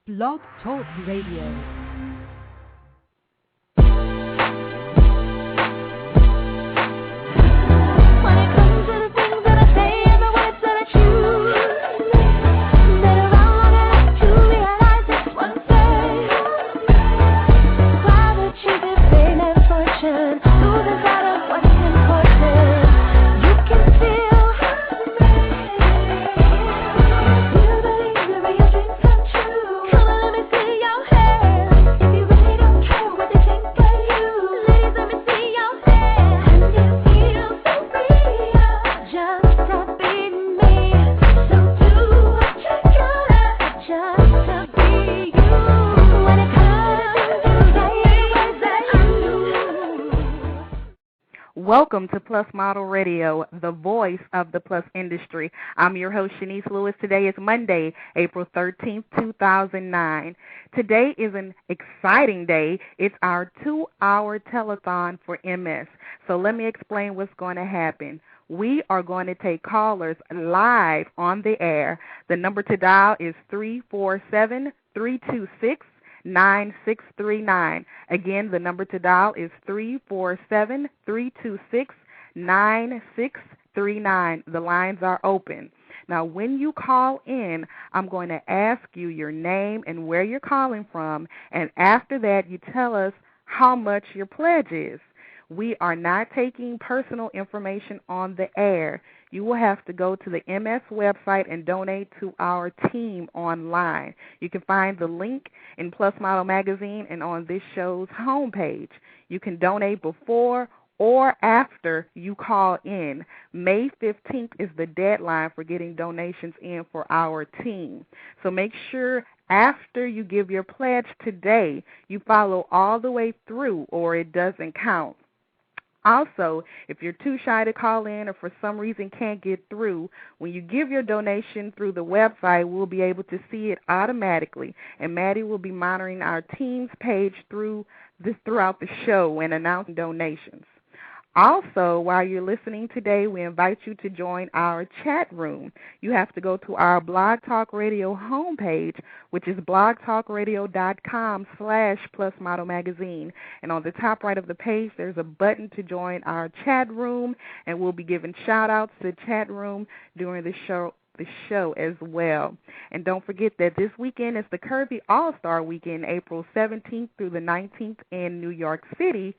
Blog Talk Radio. Welcome to Plus Model Radio, the voice of the Plus industry. I'm your host, Shanice Lewis. Today is Monday, April 13th, 2009. Today is an exciting day. It's our 2-hour telethon for MS. So let me explain what's going to happen. We are going to take callers live on the air. The number to dial is 347-326-9639. Again, the number to dial is 347-326-9639. The lines are open. Now, when you call in, I'm going to ask you your name and where you're calling from, and after that, you tell us how much your pledge is. We are not taking personal information on the air. You will have to go to the MS website and donate to our team online. You can find the link in Plus Model Magazine and on this show's homepage. You can donate before or after you call in. May 15th is the deadline for getting donations in for our team. So make sure after you give your pledge today, you follow all the way through or it doesn't count. Also, if you're too shy to call in or for some reason can't get through, when you give your donation through the website, we'll be able to see it automatically, and Maddie will be monitoring our team's page throughout the show and announcing donations. Also, while you're listening today, we invite you to join our chat room. You have to go to our Blog Talk Radio homepage, which is blogtalkradio.com/plusmodelmagazine. And on the top right of the page, there's a button to join our chat room, and we'll be giving shout-outs to the chat room during the show as well. And don't forget that this weekend is the Kirby All-Star Weekend, April 17th through the 19th in New York City,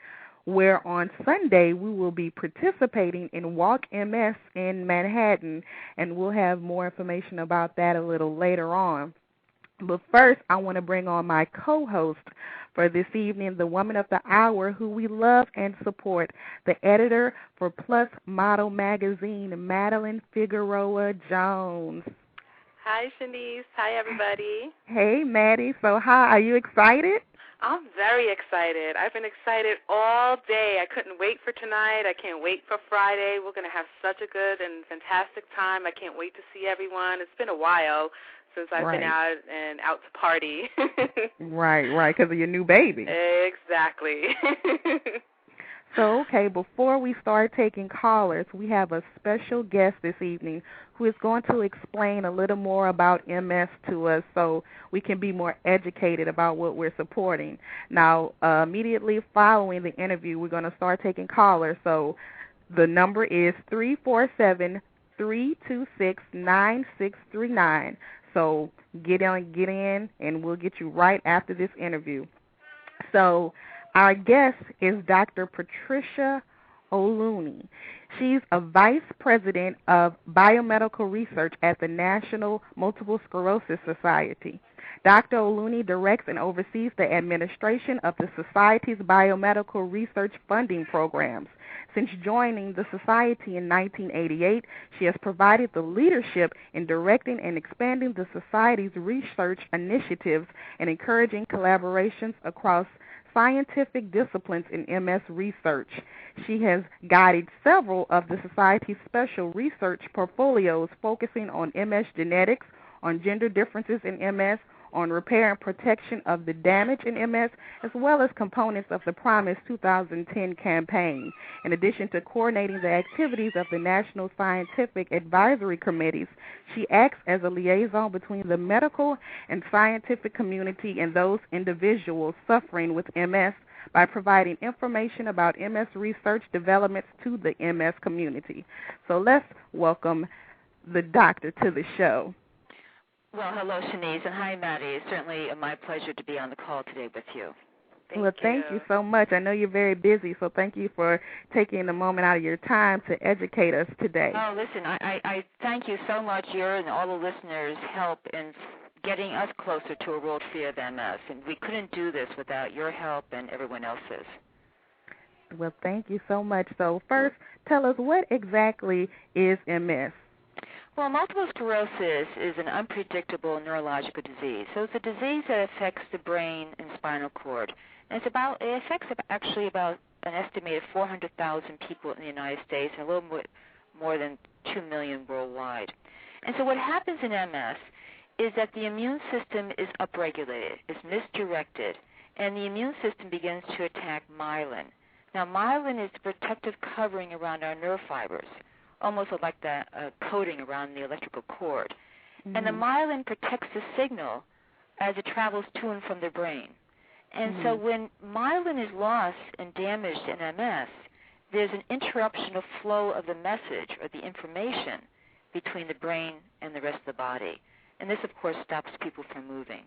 where on Sunday we will be participating in Walk MS in Manhattan, and we'll have more information about that a little later on. But first, I want to bring on my co-host for this evening, the woman of the hour who we love and support, the editor for Plus Model Magazine, Madeline Jones. Hi, Shanice. Hi, everybody. Hey, Maddie. So, hi. Are you excited? I'm very excited. I've been excited all day. I couldn't wait for tonight. I can't wait for Friday. We're going to have such a good and fantastic time. I can't wait to see everyone. It's been a while since I've been out to party. Right, because of your new baby. Exactly. So, okay, before we start taking callers, we have a special guest this evening who is going to explain a little more about MS to us so we can be more educated about what we're supporting. Now, immediately following the interview, we're going to start taking callers. So the number is 347-326-9639. So get in, and we'll get you right after this interview. So our guest is Dr. Patricia O'Looney. She's a vice president of biomedical research at the National Multiple Sclerosis Society. Dr. O'Looney directs and oversees the administration of the Society's biomedical research funding programs. Since joining the Society in 1988, she has provided the leadership in directing and expanding the Society's research initiatives and encouraging collaborations across scientific disciplines in MS research. She has guided several of the Society's special research portfolios focusing on MS genetics, on gender differences in MS, on repair and protection of the damage in MS, as well as components of the Promise 2010 campaign. In addition to coordinating the activities of the National Scientific Advisory Committees, she acts as a liaison between the medical and scientific community and those individuals suffering with MS by providing information about MS research developments to the MS community. So let's welcome the doctor to the show. Well, hello, Shanice, and hi, Maddie. It's certainly my pleasure to be on the call today with you. Thank you so much. I know you're very busy, so thank you for taking a moment out of your time to educate us today. Oh, listen, I thank you so much. Your and all the listeners' help in getting us closer to a world free of MS, and we couldn't do this without your help and everyone else's. Well, thank you so much. So first, tell us, what exactly is MS? Well, multiple sclerosis is an unpredictable neurological disease. So it's a disease that affects the brain and spinal cord. And it affects actually about an estimated 400,000 people in the United States and a little bit more than 2 million worldwide. And so what happens in MS is that the immune system is upregulated, is misdirected, and the immune system begins to attack myelin. Now, myelin is the protective covering around our nerve fibers, almost like the coating around the electrical cord. Mm-hmm. And the myelin protects the signal as it travels to and from the brain. And so when myelin is lost and damaged in MS, there's an interruption of flow of the message or the information between the brain and the rest of the body. And this, of course, stops people from moving.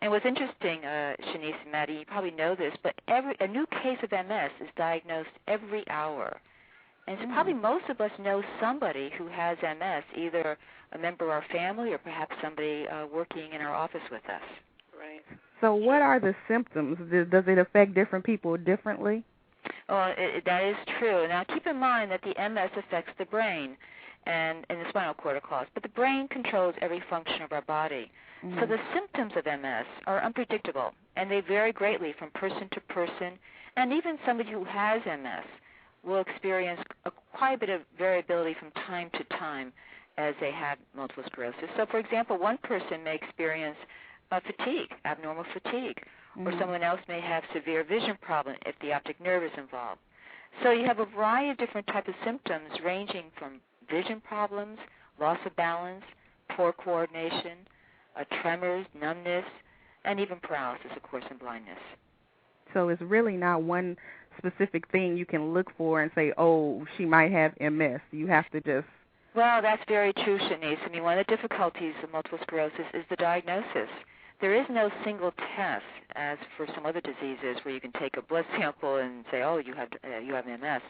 And what's interesting, Shanice and Maddie, you probably know this, but a new case of MS is diagnosed every hour. And so probably most of us know somebody who has MS, either a member of our family or perhaps somebody working in our office with us. Right. So what are the symptoms? Does it affect different people differently? Well, that is true. Now, keep in mind that the MS affects the brain and the spinal cord, of course, but the brain controls every function of our body. So the symptoms of MS are unpredictable, and they vary greatly from person to person, and even somebody who has MS will experience quite a bit of variability from time to time as they have multiple sclerosis. So, for example, one person may experience fatigue, abnormal fatigue, or someone else may have severe vision problem if the optic nerve is involved. So you have a variety of different types of symptoms ranging from vision problems, loss of balance, poor coordination, tremors, numbness, and even paralysis, of course, and blindness. So it's really not one specific thing you can look for and say, oh, she might have MS. You have to just... Well, that's very true, Shanice. I mean, one of the difficulties of multiple sclerosis is the diagnosis. There is no single test, as for some other diseases where you can take a blood sample and say, oh, you have MS.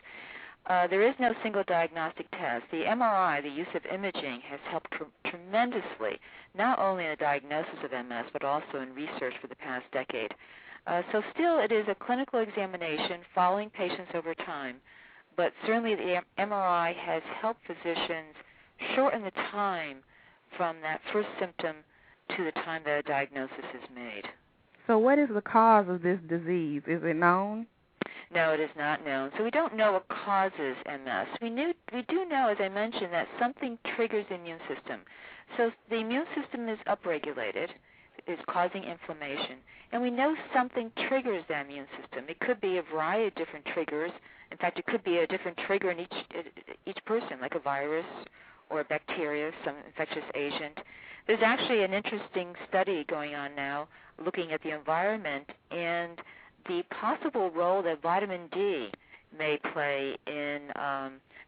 There is no single diagnostic test. The MRI, the use of imaging, has helped tremendously, not only in the diagnosis of MS, but also in research for the past decade. So still, it is a clinical examination following patients over time, but certainly the MRI has helped physicians shorten the time from that first symptom to the time that a diagnosis is made. So what is the cause of this disease? Is it known? No, it is not known. So we don't know what causes MS. We do know, as I mentioned, that something triggers the immune system. So the immune system is upregulated, is causing inflammation, and we know something triggers the immune system. It could be a variety of different triggers. In fact, it could be a different trigger in each person, like a virus or a bacteria, some infectious agent. There's actually an interesting study going on now looking at the environment and the possible role that vitamin D may play in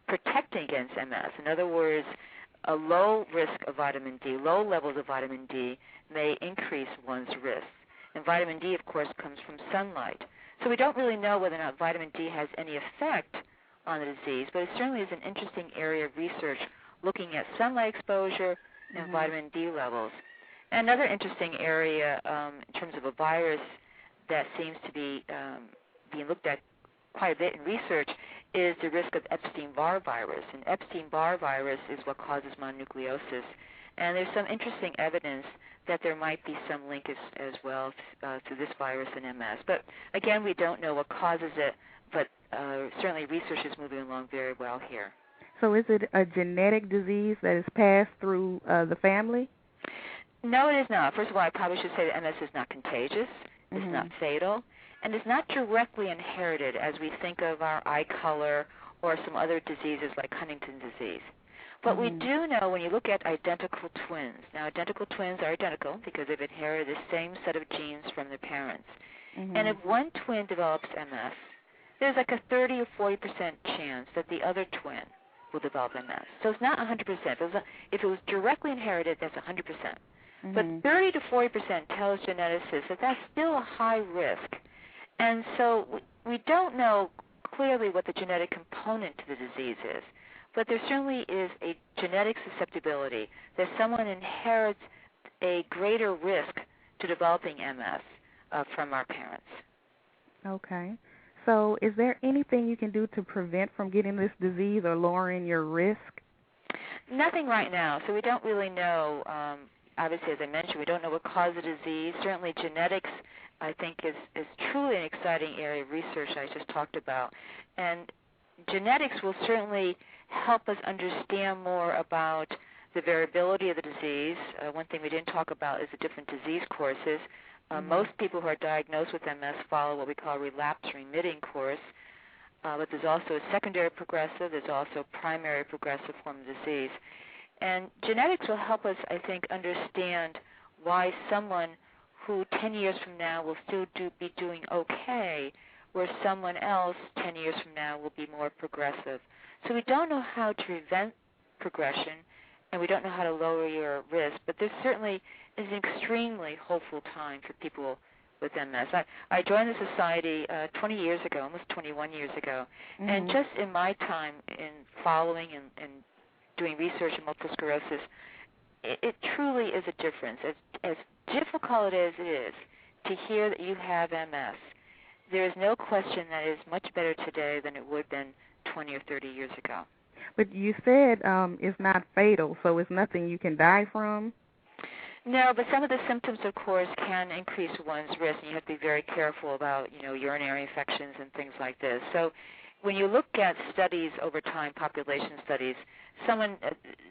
protecting against MS. In other words, a low risk of vitamin D, low levels of vitamin D may increase one's risk. And vitamin D, of course, comes from sunlight. So we don't really know whether or not vitamin D has any effect on the disease, but it certainly is an interesting area of research looking at sunlight exposure and vitamin D levels. And another interesting area in terms of a virus that seems to be being looked at quite a bit in research is the risk of Epstein-Barr virus. And Epstein-Barr virus is what causes mononucleosis. And there's some interesting evidence that there might be some link as well to this virus and MS. But again, we don't know what causes it, but certainly research is moving along very well here. So is it a genetic disease that is passed through the family? No, it is not. First of all, I probably should say that MS is not contagious, it's not fatal, and it's not directly inherited as we think of our eye color or some other diseases like Huntington's disease. But we do know when you look at identical twins, now identical twins are identical because they've inherited the same set of genes from their parents. And if one twin develops MS, there's like a 30 or 40% chance that the other twin will develop MS. So it's not 100%. If it was directly inherited, that's 100%. But 30 to 40% tells geneticists that that's still a high risk. And so we don't know clearly what the genetic component to the disease is, but there certainly is a genetic susceptibility that someone inherits a greater risk to developing MS from our parents. Okay. So is there anything you can do to prevent from getting this disease or lowering your risk? Nothing right now. So we don't really know. Obviously, as I mentioned, we don't know what caused the disease. Certainly genetics, I think, is truly an exciting area of research I just talked about. And genetics will certainly help us understand more about the variability of the disease. One thing we didn't talk about is the different disease courses. Most people who are diagnosed with MS follow what we call a relapse-remitting course, but there's also a secondary progressive, there's also a primary progressive form of disease. And genetics will help us, I think, understand why someone who 10 years from now will still be doing okay, where someone else 10 years from now will be more progressive. So we don't know how to prevent progression, and we don't know how to lower your risk, but there certainly is an extremely hopeful time for people with MS. I joined the society 20 years ago, almost 21 years ago, and just in my time in following and doing research in multiple sclerosis, it truly is a difference. As difficult as it is to hear that you have MS, there is no question that it is much better today than it would have been 20 or 30 years ago. But you said it's not fatal, so it's nothing you can die from? No, but some of the symptoms, of course, can increase one's risk, and you have to be very careful about, urinary infections and things like this. So when you look at studies over time, population studies,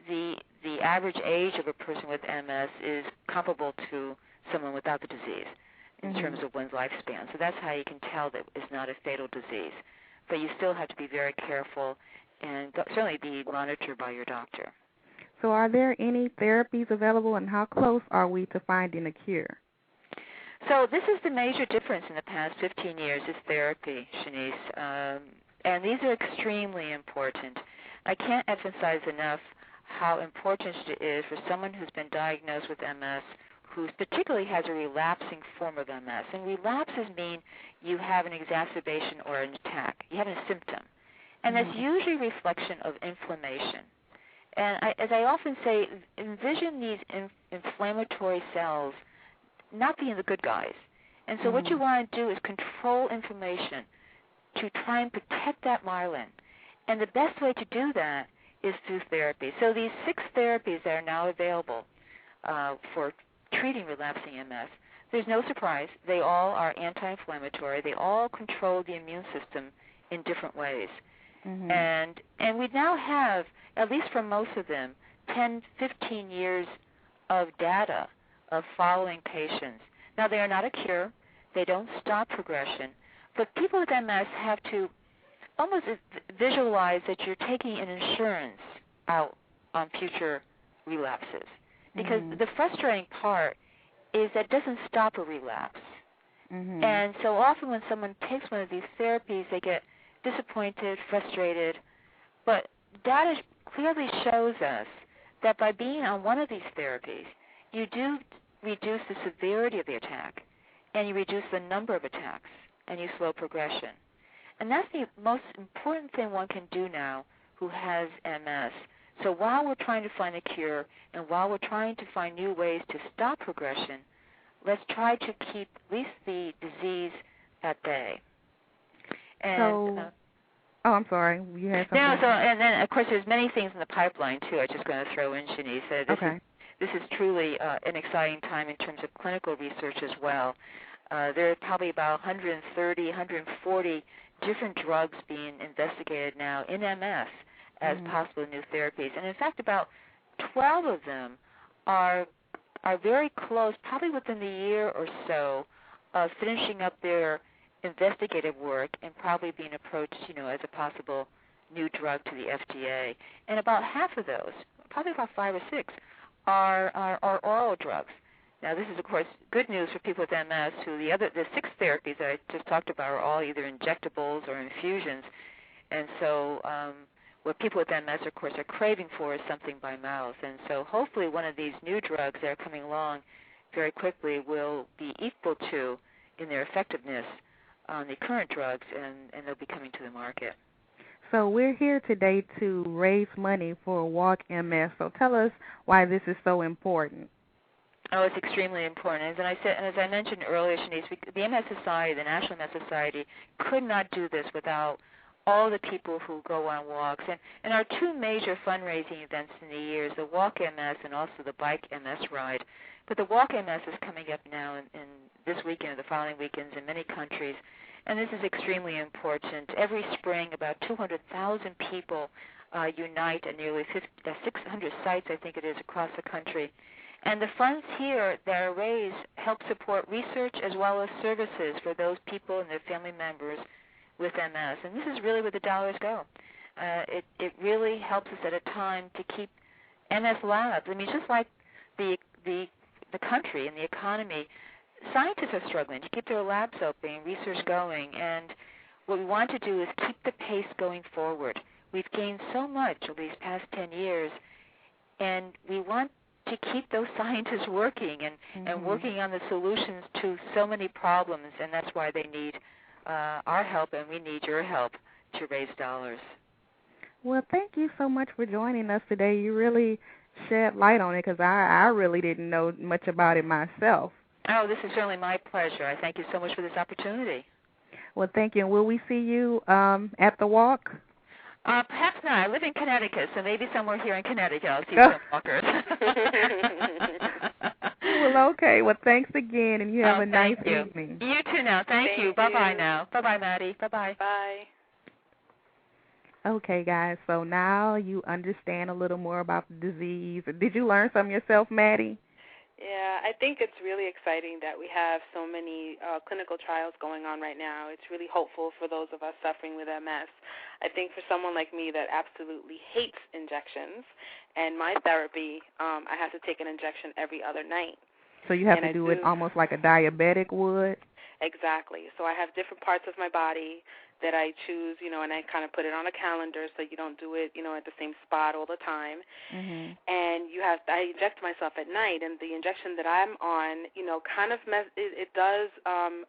the average age of a person with MS is comparable to someone without the disease in terms of one's lifespan. So that's how you can tell that it's not a fatal disease. But you still have to be very careful and certainly be monitored by your doctor. So are there any therapies available, and how close are we to finding a cure? So this is the major difference in the past 15 years is therapy, Shanice, and these are extremely important. I can't emphasize enough how important it is for someone who's been diagnosed with MS who particularly has a relapsing form of MS. And relapses mean you have an exacerbation or an attack. You have a symptom. And that's usually a reflection of inflammation. And as I often say, envision these inflammatory cells not being the good guys. And so what you want to do is control inflammation to try and protect that myelin. And the best way to do that is through therapy. So these 6 therapies that are now available for treating relapsing MS, there's no surprise. They all are anti-inflammatory. They all control the immune system in different ways. And we now have, at least for most of them, 10, 15 years of data of following patients. Now, they are not a cure. They don't stop progression. But people with MS have to almost visualize that you're taking an insurance out on future relapses. Because the frustrating part is that it doesn't stop a relapse. And so often when someone takes one of these therapies, they get disappointed, frustrated. But data clearly shows us that by being on one of these therapies, you do reduce the severity of the attack, and you reduce the number of attacks, and you slow progression. And that's the most important thing one can do now who has MS. So while we're trying to find a cure, and while we're trying to find new ways to stop progression, let's try to keep at least the disease at bay. And, I'm sorry. You had something. No, and then, of course, there's many things in the pipeline, too. I'm just going to throw in, Shanice. This is truly an exciting time in terms of clinical research as well. There are probably about 130, 140 different drugs being investigated now in MS as possible new therapies. And, in fact, about 12 of them are are very close, probably within the year or so, of finishing up their investigative work and probably being approached, as a possible new drug to the FDA. And about half of those, probably about 5 or 6, are oral drugs. Now, this is, of course, good news for people with MS who the 6 therapies that I just talked about are all either injectables or infusions. And so what people with MS, of course, are craving for is something by mouth. And so hopefully one of these new drugs that are coming along very quickly will be equal to, in their effectiveness, on the current drugs, and they'll be coming to the market. So we're here today to raise money for Walk MS. So tell us why this is so important. Oh, it's extremely important. As I mentioned earlier, Shanice, the MS Society, the National MS Society, could not do this without all the people who go on walks. And our 2 major fundraising events in the year is the Walk MS and also the Bike MS Ride. But the Walk MS is coming up now in this weekend or the following weekends in many countries. And this is extremely important. Every spring, about 200,000 people unite at nearly 600 sites, I think it is, across the country. And the funds here that are raised help support research as well as services for those people and their family members with MS. And this is really where the dollars go. It really helps us at a time to keep MS labs. I mean, just like the country and the economy, scientists are struggling to keep their labs open and research going. And what we want to do is keep the pace going forward. We've gained so much over these past 10 years, and we want to keep those scientists working and working on the solutions to so many problems, and that's why they need our help, and we need your help to raise dollars. Well, thank you so much for joining us today. You really shed light on it because I really didn't know much about it myself. Oh, this is certainly my pleasure. I thank you so much for this opportunity. Well, thank you. And will we see you at the walk? Perhaps not. I live in Connecticut, so maybe somewhere here in Connecticut I'll see some walkers. Well, okay. Well, thanks again, and you have a nice evening. You too now. Thank you. Bye-bye now. Bye-bye, Maddie. Bye-bye. Bye. Okay, guys, so now you understand a little more about the disease. Did you learn something yourself, Maddie? Yeah, I think it's really exciting that we have so many clinical trials going on right now. It's really hopeful for those of us suffering with MS. I think for someone like me that absolutely hates injections, and my therapy, I have to take an injection every other night. So you have to do it almost like a diabetic would? Exactly. So I have different parts of my body that I choose, and I kind of put it on a calendar so you don't do it, at the same spot all the time. Mm-hmm. And I inject myself at night, and the injection that I'm on, kind of it does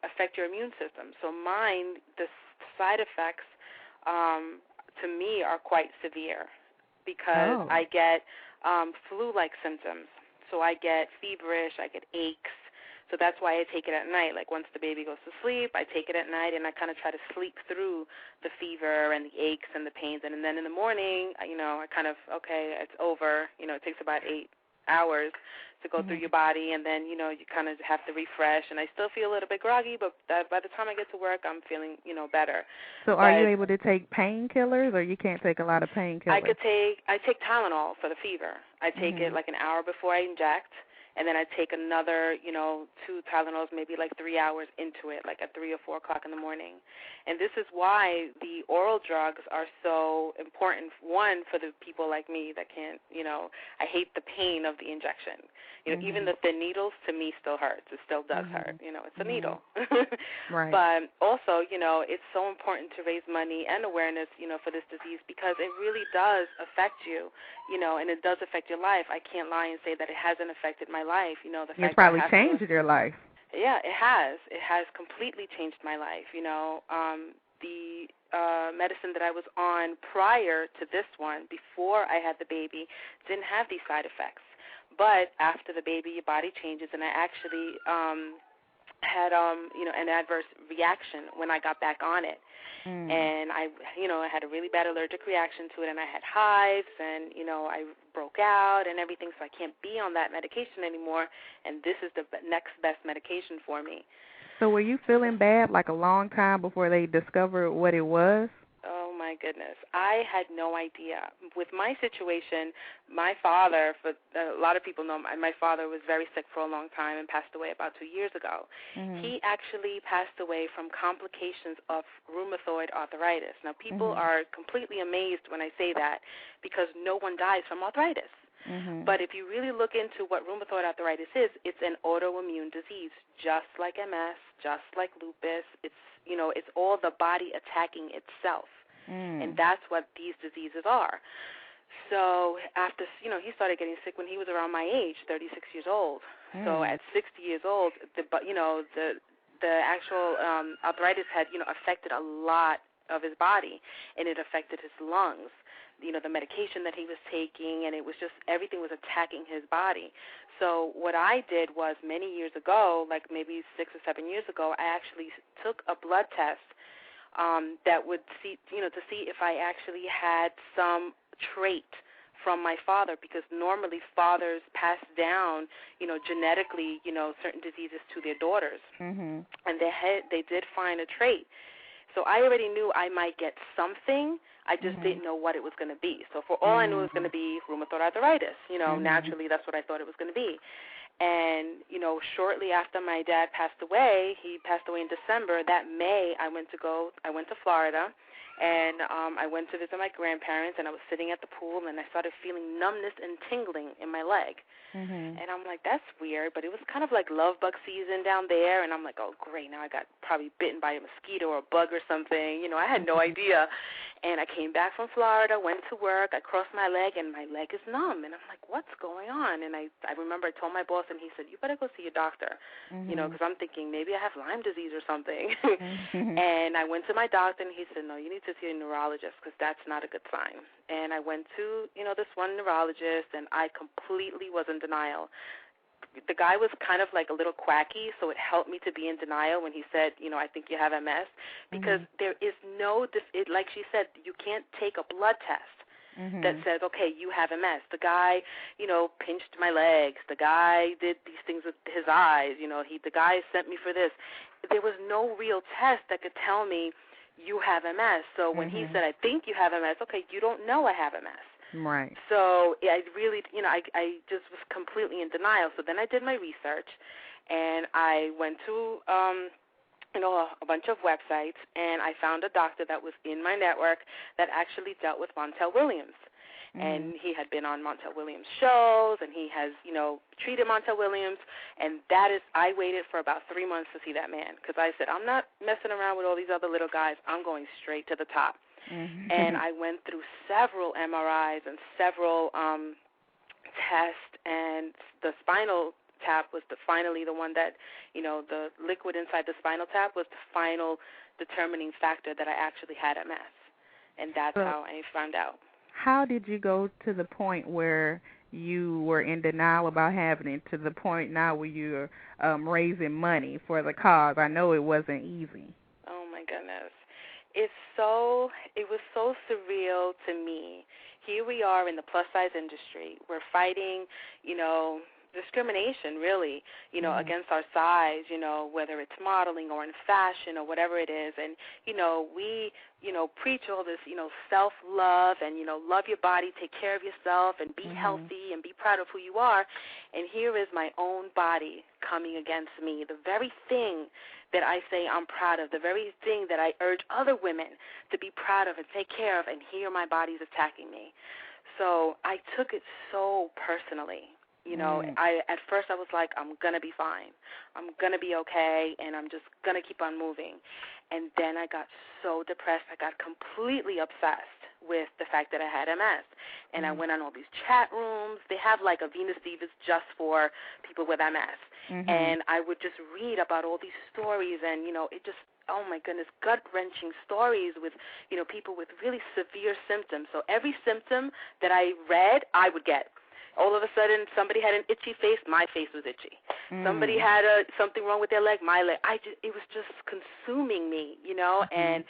affect your immune system. So mine, the side effects to me are quite severe because I get flu-like symptoms. So I get feverish, I get aches. So that's why I take it at night. Like once the baby goes to sleep, I take it at night, and I kind of try to sleep through the fever and the aches and the pains. And then in the morning, I kind of, okay, it's over. It takes about 8 hours to go through your body, and then, you kind of have to refresh. And I still feel a little bit groggy, but by the time I get to work, I'm feeling, better. So are you able to take painkillers, or you can't take a lot of painkillers? I take Tylenol for the fever. I take it like an hour before I inject. And then I take another, 2 Tylenols, maybe like 3 hours into it, like at 3 or 4 o'clock in the morning. And this is why the oral drugs are so important, one, for the people like me that can't, I hate the pain of the injection. Even the thin needles, to me, still hurts. It still does hurt. It's a needle. Right. But also, it's so important to raise money and awareness, for this disease because it really does affect you, and it does affect your life. I can't lie and say that it hasn't affected my life. The fact it's probably changed your life. Yeah, it has. It has completely changed my life. The medicine that I was on prior to this one, before I had the baby, didn't have these side effects. But after the baby, your body changes, and I actually had an adverse reaction when I got back on it. And I had a really bad allergic reaction to it, and I had hives, and I broke out and everything, so I can't be on that medication anymore, and this is the next best medication for me. So were you feeling bad like a long time before they discovered what it was? Oh, my goodness. I had no idea. With my situation, my father, for a lot of people know, my father was very sick for a long time and passed away about 2 years ago. He actually passed away from complications of rheumatoid arthritis. Now, people are completely amazed when I say that because no one dies from arthritis. But if you really look into what rheumatoid arthritis is, it's an autoimmune disease, just like MS, just like lupus. It's, it's all the body attacking itself. And that's what these diseases are. So after, he started getting sick when he was around my age, 36 years old. So at 60 years old, the actual arthritis had, affected a lot of his body, and it affected his lungs. The medication that he was taking, and it was just everything was attacking his body. So what I did was many years ago, like maybe 6 or 7 years ago, I actually took a blood test that would see, to see if I actually had some trait from my father, because normally fathers pass down, genetically, certain diseases to their daughters. And they did find a trait. So I already knew I might get something. I just didn't know what it was going to be. So for all I knew, it was going to be rheumatoid arthritis. Naturally, that's what I thought it was going to be. And, shortly after my dad passed away, he passed away in December. That May, I went to Florida, and I went to visit my grandparents, and I was sitting at the pool, and I started feeling numbness and tingling in my leg. And I'm like, that's weird, but it was kind of like love bug season down there, and I'm like, oh, great, now I got probably bitten by a mosquito or a bug or something. I had no idea. And I came back from Florida, went to work, I crossed my leg, and my leg is numb. And I'm like, what's going on? And I remember I told my boss, and he said, you better go see your doctor, because I'm thinking maybe I have Lyme disease or something. And I went to my doctor, and he said, no, you need to see a neurologist, because that's not a good sign. And I went to, this one neurologist, and I completely was in denial. The guy was kind of like a little quacky, so it helped me to be in denial when he said, I think you have MS, because there is like she said, you can't take a blood test that says, okay, you have MS. The guy, pinched my legs. The guy did these things with his eyes. The guy sent me for this. There was no real test that could tell me you have MS. So when he said, I think you have MS, okay, you don't know I have MS. Right. So I really, I just was completely in denial. So then I did my research, and I went to, a bunch of websites, and I found a doctor that was in my network that actually dealt with Montel Williams. And he had been on Montel Williams' shows, and he has, treated Montel Williams. And I waited for about 3 months to see that man, because I said, I'm not messing around with all these other little guys. I'm going straight to the top. And I went through several MRIs and several tests, and the spinal tap was finally the one that, the liquid inside the spinal tap was the final determining factor that I actually had MS. And that's how I found out. How did you go to the point where you were in denial about having it to the point now where you're raising money for the cause? I know it wasn't easy. Oh, my goodness. It was so surreal to me. Here we are in the plus-size industry. We're fighting, discrimination, really, against our size, whether it's modeling or in fashion or whatever it is. And, we, preach all this, self-love and, love your body, take care of yourself and be healthy and be proud of who you are. And here is my own body coming against me, the very thing that I say I'm proud of, the very thing that I urge other women to be proud of and take care of, and here my body's attacking me. So I took it so personally. At first I was like, I'm going to be fine. I'm going to be okay, and I'm just going to keep on moving. And then I got so depressed. I got completely obsessed with the fact that I had MS. And I went on all these chat rooms. They have like a Venus Divas just for people with MS. And I would just read about all these stories, and, it just, oh, my goodness, gut-wrenching stories with, people with really severe symptoms. So every symptom that I read, I would get. All of a sudden, somebody had an itchy face, my face was itchy. Somebody had something wrong with their leg, my leg. It was just consuming me, and,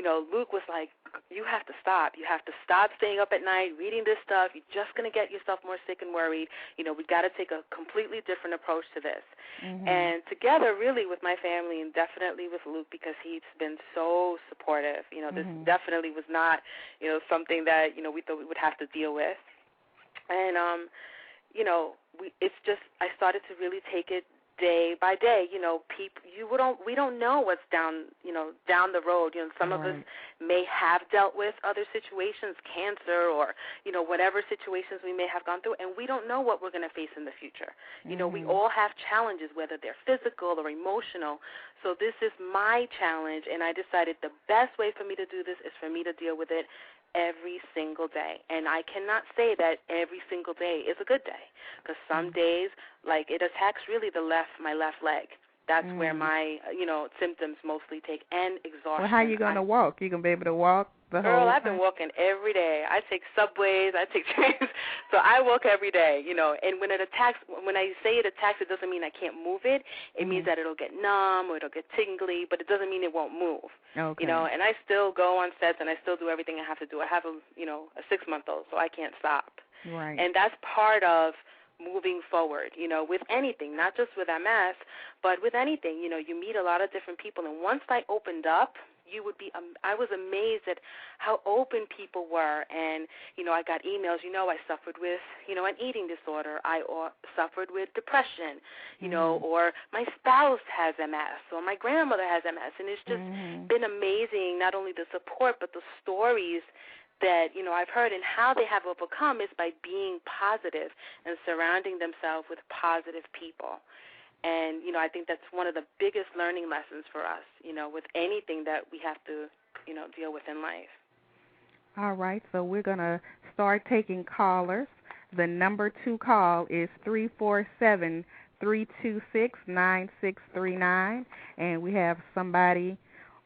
Luke was like, you have to stop. You have to stop staying up at night reading this stuff. You're just going to get yourself more sick and worried. We've got to take a completely different approach to this. Mm-hmm. And together, really, with my family and definitely with Luke, because he's been so supportive. This definitely was not, something that, we thought we would have to deal with. And, I started to really take it day by day. We don't know what's down the road. Some of us may have dealt with other situations, cancer or, whatever situations we may have gone through, and we don't know what we're going to face in the future. We all have challenges, whether they're physical or emotional. So this is my challenge, and I decided the best way for me to do this is for me to deal with it every single day. And I cannot say that every single day is a good day, because some days, like, it attacks really my left leg. That's where my, symptoms mostly take, and exhaustion. Well, how are you going to walk? You going to be able to walk the whole Girl, I've been walking every day. I take subways, I take trains, so I walk every day, and when I say it attacks, it doesn't mean I can't move it. It means that it'll get numb or it'll get tingly, but it doesn't mean it won't move. Okay. And I still go on sets and I still do everything I have to do. I have a 6-month-old, so I can't stop. Right. And that's part of moving forward, with anything, not just with MS, but with anything. You meet a lot of different people, and once I opened up, I was amazed at how open people were. And, I got emails, I suffered with, an eating disorder. I suffered with depression, or my spouse has MS, or my grandmother has MS. And it's just been amazing, not only the support, but the stories that, I've heard, and how they have overcome is by being positive and surrounding themselves with positive people. And, I think that's one of the biggest learning lessons for us, with anything that we have to, deal with in life. All right, so we're going to start taking callers. The number to call is 347-326-9639, and we have somebody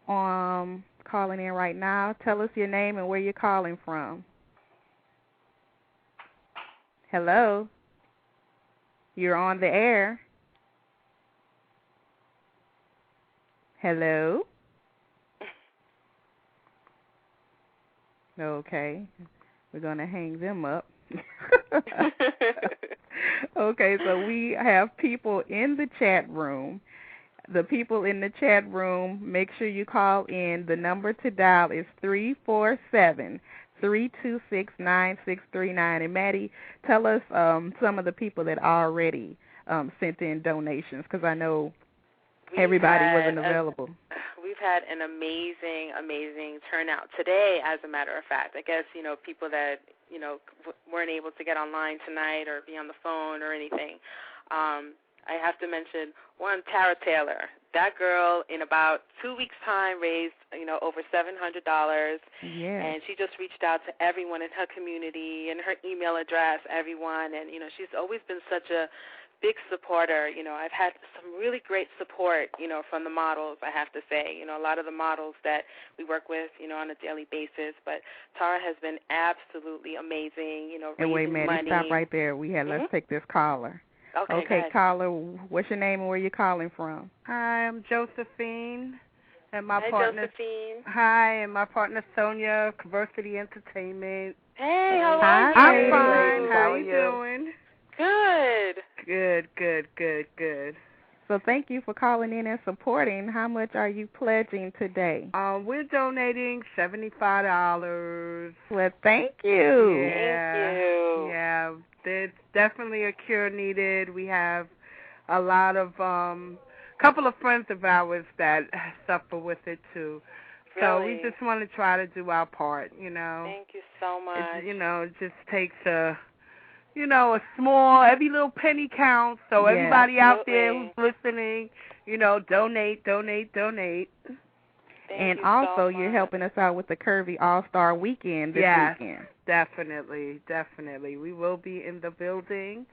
calling in right now. Tell us your name and where you're calling from. Hello? You're on the air. Hello? Okay. We're going to hang them up. Okay, so we have people in the chat room. The people in the chat room, make sure you call in. The number to dial is 347-326-9639. And, Maddie, tell us some of the people that already sent in donations, because I know everybody wasn't available. We've had an amazing, amazing turnout today, as a matter of fact. I guess, people that, weren't able to get online tonight or be on the phone or anything. I have to mention one, Tara Taylor. That girl, in about 2 weeks' time, raised, over $700. Yeah. And she just reached out to everyone in her community and her email address, everyone. And, she's always been such a big supporter. I've had some really great support, from the models, I have to say. A lot of the models that we work with, on a daily basis. But Tara has been absolutely amazing, and wait, Maddie, money. Stop right there. Let's take this caller. Okay, caller, what's your name and where you calling from? Hi, I'm Josephine, and my Hi, partner. Josephine. Hi, and my partner Sonia, Conversity Entertainment. Hey, how are Hi, you? I'm fine. How you doing? Good. Good. So thank you for calling in and supporting. How much are you pledging today? We're donating $75. Well, thank you. Yeah. Thank you. Yeah, there's definitely a cure needed. We have a lot of couple of friends of ours that suffer with it too. Really? So we just want to try to do our part, Thank you so much. It just takes a small, every little penny counts. So everybody out there who's listening, donate. And also, you're helping us out with the Curvy All-Star Weekend this weekend. Definitely. We will be in the building.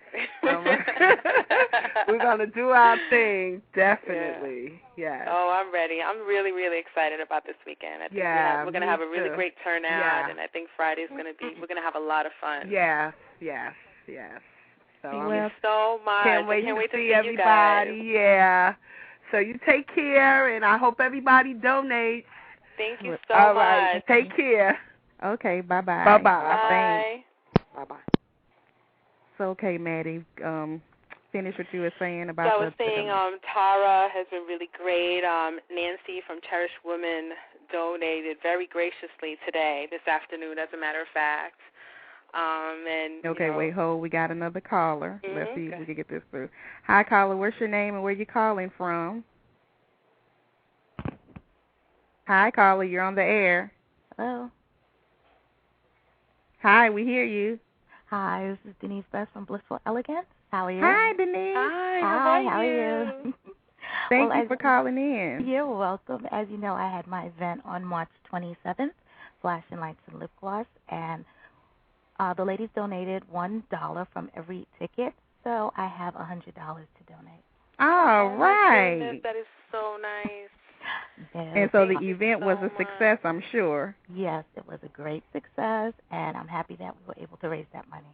We're going to do our thing, definitely. Yeah. Oh, I'm ready. I'm really, really excited about this weekend. I think we're going to have a really great turnout, and I think Friday's going to be, we're going to have a lot of fun. Yes. So Thank you so much. Can't wait to see everybody. Yeah. So you take care, and I hope everybody donates. Thank you so All much. right. Take care. Okay, bye-bye. Bye-bye. Bye. Bye-bye. So, okay, Maddie, finish what you were saying about So I was saying Tara has been really great. Nancy from Cherished Women donated very graciously today, this afternoon, as a matter of fact. And okay, wait, hold. We got another caller. Mm-hmm. Let's see if we can get this through. Hi, caller. What's your name and where you calling from? Hi, caller. You're on the air. Hello. Hi, we hear you. Hi, this is Denise Best from Blissful Elegance. How are you? Hi, Denise. Hi, how are you? Thank you for calling in. You're welcome. As you know, I had my event on March 27th, Flashing Lights and Lip Gloss, and the ladies donated $1 from every ticket, so I have $100 to donate. All right. My goodness, that is so nice. Yes. And so the event was a success, I'm sure. Yes, it was a great success, and I'm happy that we were able to raise that money.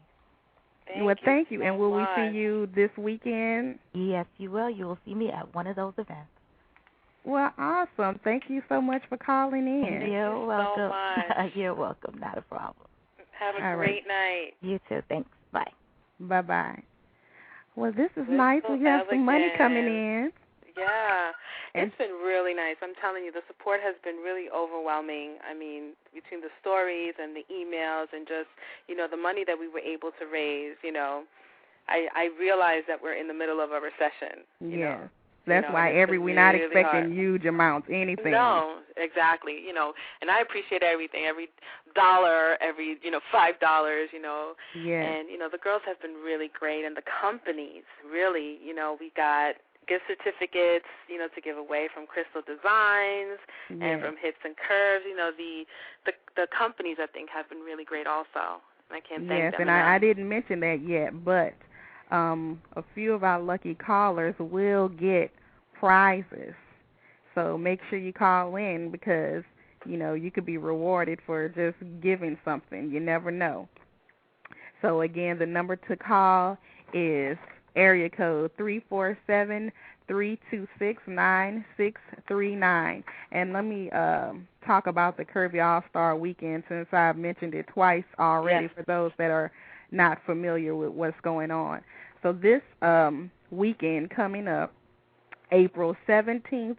Thank you. So and will much. we see you this weekend? Yes, you will. You will see me at one of those events. Well, awesome. Thank you so much for calling in. You're welcome. So much. You're welcome. Not a problem. Have a All great night. You too. Thanks. Bye. Bye-bye. Well, this is nice. We have some money coming in. Yeah. It's been really nice. I'm telling you, the support has been really overwhelming. I mean, between the stories and the emails and just, the money that we were able to raise, I realized that we're in the middle of a recession. Yes. That's why we're not really expecting hard. Huge amounts, anything. No, exactly. And I appreciate everything, every dollar, every, $5, Yes. And, the girls have been really great. And the companies, really, we got gift certificates, to give away from Crystal Designs and from Hits and Curves. The companies, I think, have been really great also. I can't thank them enough. I didn't mention that yet, but a few of our lucky callers will get prizes. So make sure you call in because, you could be rewarded for just giving something. You never know. So, again, the number to call is area code 347-326-9639. And let me talk about the Curvy All-Star Weekend since I've mentioned it twice already for those that are not familiar with what's going on. So this weekend coming up, April 17th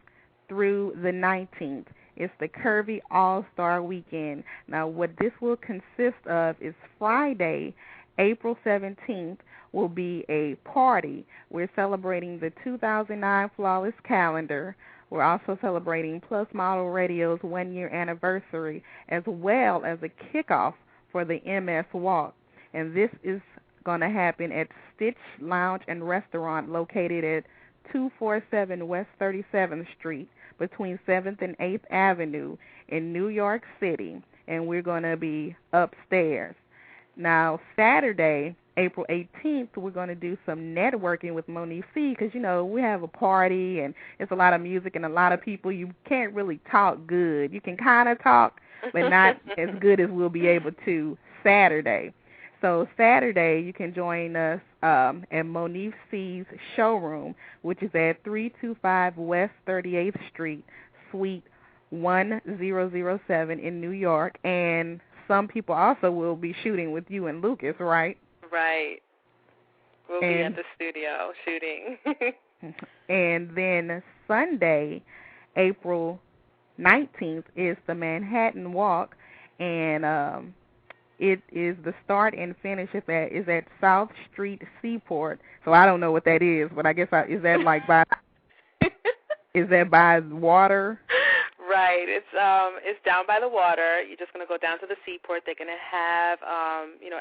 through the 19th, it's the Curvy All-Star Weekend. Now, what this will consist of is Friday, April 17th, will be a party. We're celebrating the 2009 Flawless Calendar. We're also celebrating Plus Model Radio's 1-year anniversary, as well as a kickoff for the MS Walk. And this is going to happen at Stitch Lounge and Restaurant located at 247 West 37th Street between 7th and 8th Avenue in New York City. And we're going to be upstairs. Now, Saturday, April 18th, we're going to do some networking with Monique C. because, we have a party and it's a lot of music and a lot of people. You can't really talk good. You can kind of talk, but not as good as we'll be able to Saturday. So Saturday, you can join us at Monique C's showroom, which is at 325 West 38th Street, Suite 1007 in New York. And some people also will be shooting with you and Lucas, right? Right. We'll be at the studio shooting. And then Sunday, April 19th, is the Manhattan Walk, and it is the start and finish is at South Street Seaport. So I don't know what that is, but I guess is that like by is that by water? Right. It's down by the water. You're just going to go down to the seaport. They're going to have,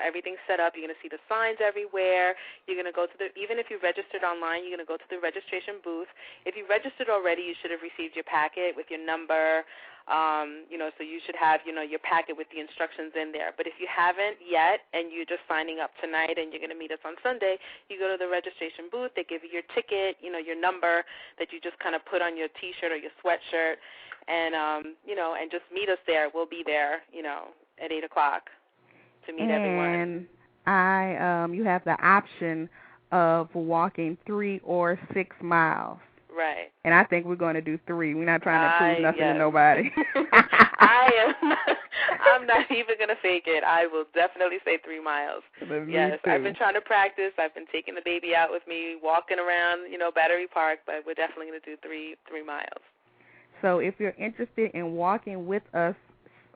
everything set up. You're going to see the signs everywhere. You're going to go to even if you registered online, you're going to go to the registration booth. If you registered already, you should have received your packet with your number. So you should have, your packet with the instructions in there. But if you haven't yet and you're just signing up tonight and you're going to meet us on Sunday, you go to the registration booth. They give you your ticket, your number that you just kind of put on your T-shirt or your sweatshirt. And, and just meet us there. We'll be there, at 8 o'clock to meet everyone. And you have the option of walking 3 or 6 miles. Right. And I think we're going to do 3. We're not trying to prove nothing to nobody. I'm not even going to fake it. I will definitely say 3 miles. Yes, I've been trying to practice. I've been taking the baby out with me, walking around, Battery Park, but we're definitely going to do 3 miles. So if you're interested in walking with us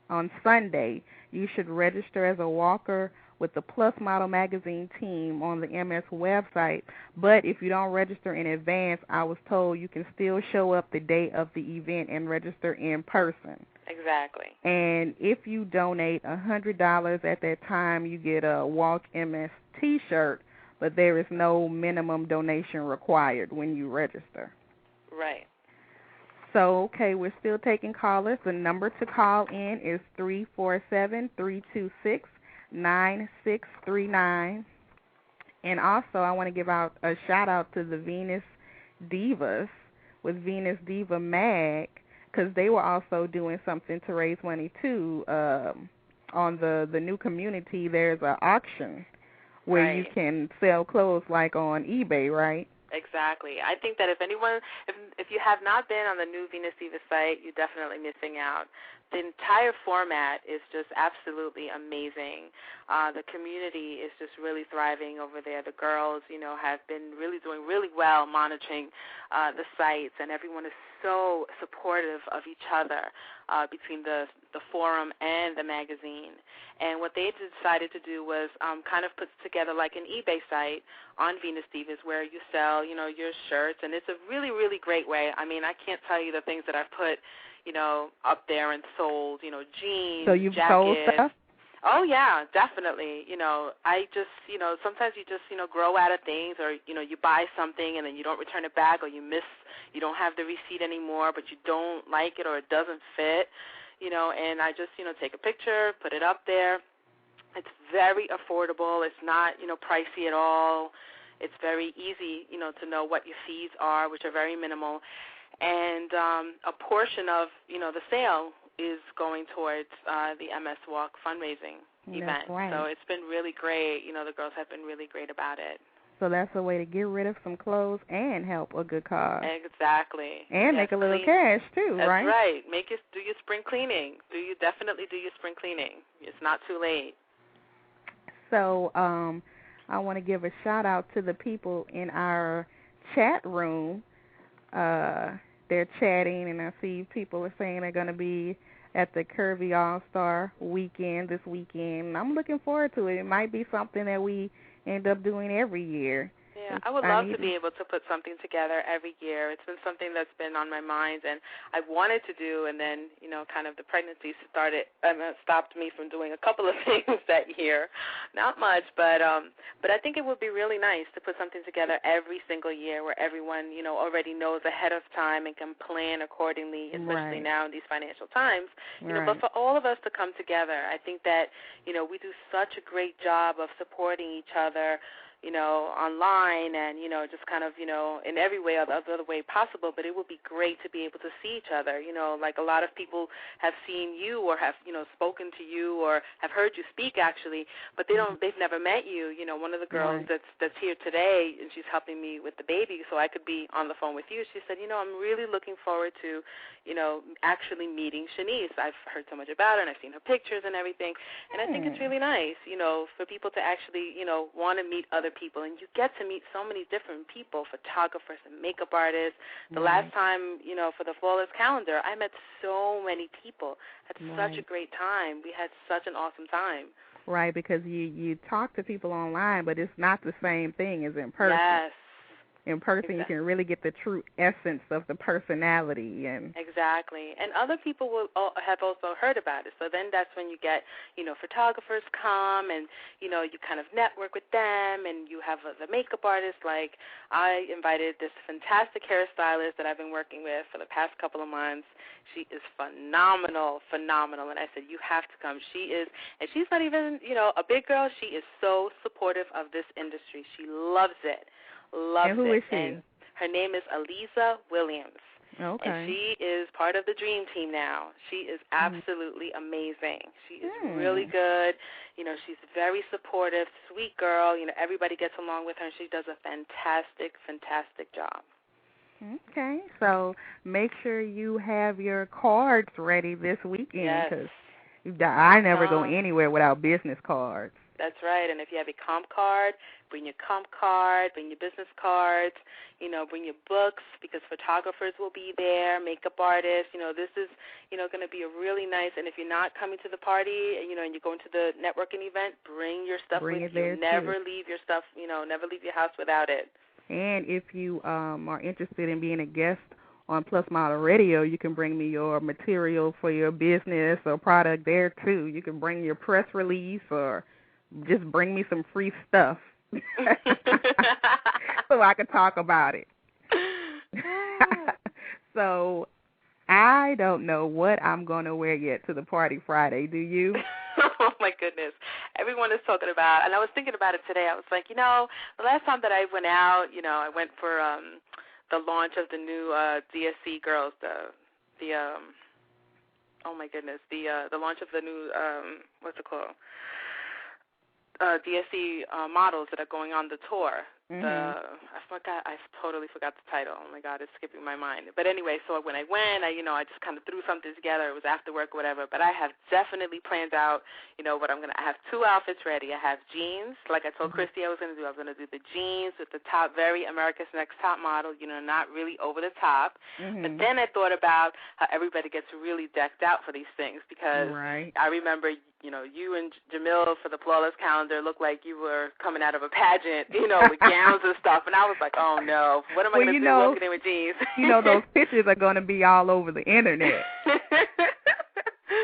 on Sunday, you should register as a walker with the Plus Model Magazine team on the MS website. But if you don't register in advance, I was told you can still show up the day of the event and register in person. Exactly. And if you donate $100 at that time, you get a Walk MS T-shirt, but there is no minimum donation required when you register. Right. So, okay, we're still taking callers. The number to call in is 347-326-9639. And also, I want to give out a shout-out to the Venus Divas with Venus Diva Mag, because they were also doing something to raise money, too. On the new community, there's an auction where you can sell clothes like on eBay, right? Exactly. I think that if you have not been on the new Venus Diva site, you're definitely missing out. The entire format is just absolutely amazing. The community is just really thriving over there. The girls, have been really doing really well monitoring the sites, and everyone is so supportive of each other between the forum and the magazine. And what they decided to do was kind of put together like an eBay site on Venus Divas where you sell, your shirts, and it's a really, really great way. I mean, I can't tell you the things that I've put, up there and sold, jeans, So you've jackets. sold stuff? Oh, yeah, definitely. I just, sometimes you just, grow out of things, or, you buy something and then you don't return it back, or you don't have the receipt anymore, but you don't like it or it doesn't fit, and I just, take a picture, put it up there. It's very affordable. It's not, pricey at all. It's very easy, to know what your fees are, which are very minimal. And a portion of, the sale is going towards the MS Walk fundraising event. Right. So it's been really great. The girls have been really great about it. So that's a way to get rid of some clothes and help a good cause. Exactly. And make a little cash, too, right? That's right. Do your spring cleaning. Definitely do your spring cleaning. It's not too late. So I want to give a shout-out to the people in our chat room. They're chatting, and I see people are saying they're going to be at the Curvy All-Star weekend this weekend. I'm looking forward to it. It might be something that we end up doing every year. Yeah, I would love to be able to put something together every year. It's been something that's been on my mind, and I wanted to do, and then, kind of the pregnancy stopped me from doing a couple of things that year. Not much, but I think it would be really nice to put something together every single year where everyone, already knows ahead of time and can plan accordingly, especially now in these financial times. But for all of us to come together, I think that, we do such a great job of supporting each other, online and, just kind of, in every way, other way possible. But it would be great to be able to see each other. Like a lot of people have seen you or have, spoken to you or have heard you speak, actually, but they've never met you. One of the girls that's here today, and she's helping me with the baby, so I could be on the phone with you. She said, I'm really looking forward to, actually meeting Shanice. I've heard so much about her, and I've seen her pictures and everything, and I think it's really nice, for people to actually, want to meet other people, and you get to meet so many different people, photographers and makeup artists. The last time, for the Fullest calendar, I met so many people. Had such a great time. We had such an awesome time. Right, because you talk to people online, but it's not the same thing as in person. Yes. In person, you can really get the true essence of the personality. Exactly. And other people have also heard about it. So then that's when you get, photographers come and, you kind of network with them, and you have the makeup artist. Like I invited this fantastic hairstylist that I've been working with for the past couple of months. She is phenomenal. And I said, you have to come. She is, and she's not even, a big girl. She is so supportive of this industry. She loves it. Loves and who it. Is she? And her name is Aliza Williams. Okay. And she is part of the Dream Team now. She is absolutely amazing. She is really good. She's very supportive, sweet girl. Everybody gets along with her, and she does a fantastic, fantastic job. Okay, so make sure you have your cards ready this weekend because I never go anywhere without business cards. That's right, and if you have a comp card, bring your comp card, bring your business cards, bring your books because photographers will be there, makeup artists. This is, going to be a really nice, and if you're not coming to the party, and you're going to the networking event, bring your stuff with you. Never leave your stuff, never leave your house without it. And if you are interested in being a guest on Plus Model Radio, you can bring me your material for your business or product there, too. You can bring your press release or just bring me some free stuff so I can talk about it. So I don't know what I'm going to wear yet to the party Friday. Do you? Oh, my goodness. Everyone is talking about, and I was thinking about it today. I was like, the last time that I went out, I went for the launch of the new DSC girls, the launch of the new, what's it called? DSC models that are going on the tour. I totally forgot the title. Oh my God, it's skipping my mind. But anyway, so when I went, I just kind of threw something together. It was after work, whatever. But I have definitely planned out, what I'm gonna. I have 2 outfits ready. I have jeans, like I told Christy I was gonna do. I was gonna do the jeans with the top, very America's Next Top Model. Not really over the top. But then I thought about how everybody gets really decked out for these things because I remember, you and Jamil for the Flawless Calendar looked like you were coming out of a pageant, with gowns and stuff. And I was like, oh, no, what am I going to do walking in with jeans? Those pictures are going to be all over the Internet.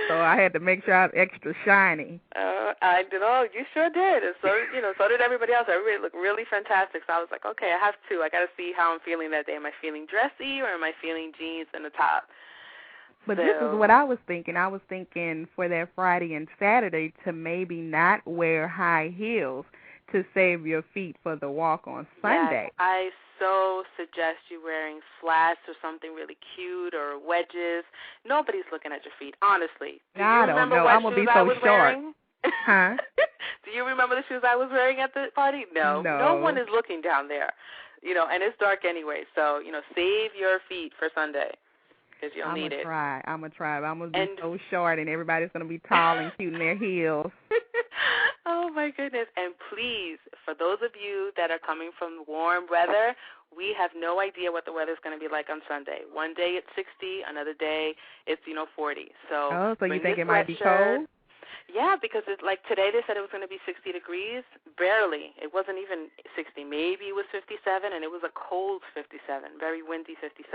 So I had to make sure I was extra shiny. I did. Oh, you sure did. And so, so did everybody else. Everybody looked really fantastic. So I was like, okay, I have to. I got to see how I'm feeling that day. Am I feeling dressy or am I feeling jeans and the top? But this is what I was thinking. I was thinking for that Friday and Saturday to maybe not wear high heels to save your feet for the walk on Sunday. Yes, I so suggest you wearing flats or something really cute or wedges. Nobody's looking at your feet, honestly. I don't know. I'm going to be so short. Huh? Do you remember the shoes I was wearing at the party? No. No one is looking down there. And it's dark anyway. So, save your feet for Sunday. Because you'll need it. I'm going to try. I'm going to be so short, and everybody's going to be tall and cute in their heels. Oh, my goodness. And please, for those of you that are coming from warm weather, we have no idea what the weather's going to be like on Sunday. One day it's 60, another day it's, 40. So you think it might be cold? Yeah, because like today they said it was going to be 60 degrees. Barely. It wasn't even 60. Maybe it was 57, and it was a cold 57, very windy 57.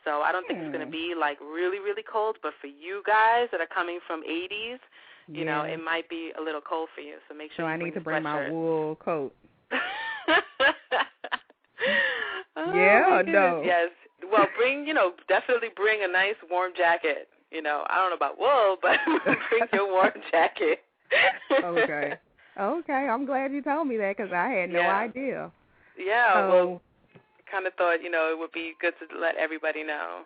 So I don't think it's going to be like really, really cold. But for you guys that are coming from 80s, it might be a little cold for you. So make sure. So I need to bring my wool coat. No. Yes. Well, definitely bring a nice warm jacket. I don't know about wool, but bring your warm jacket. Okay. I'm glad you told me that because I had no idea. Yeah. Well, kind of thought, it would be good to let everybody know.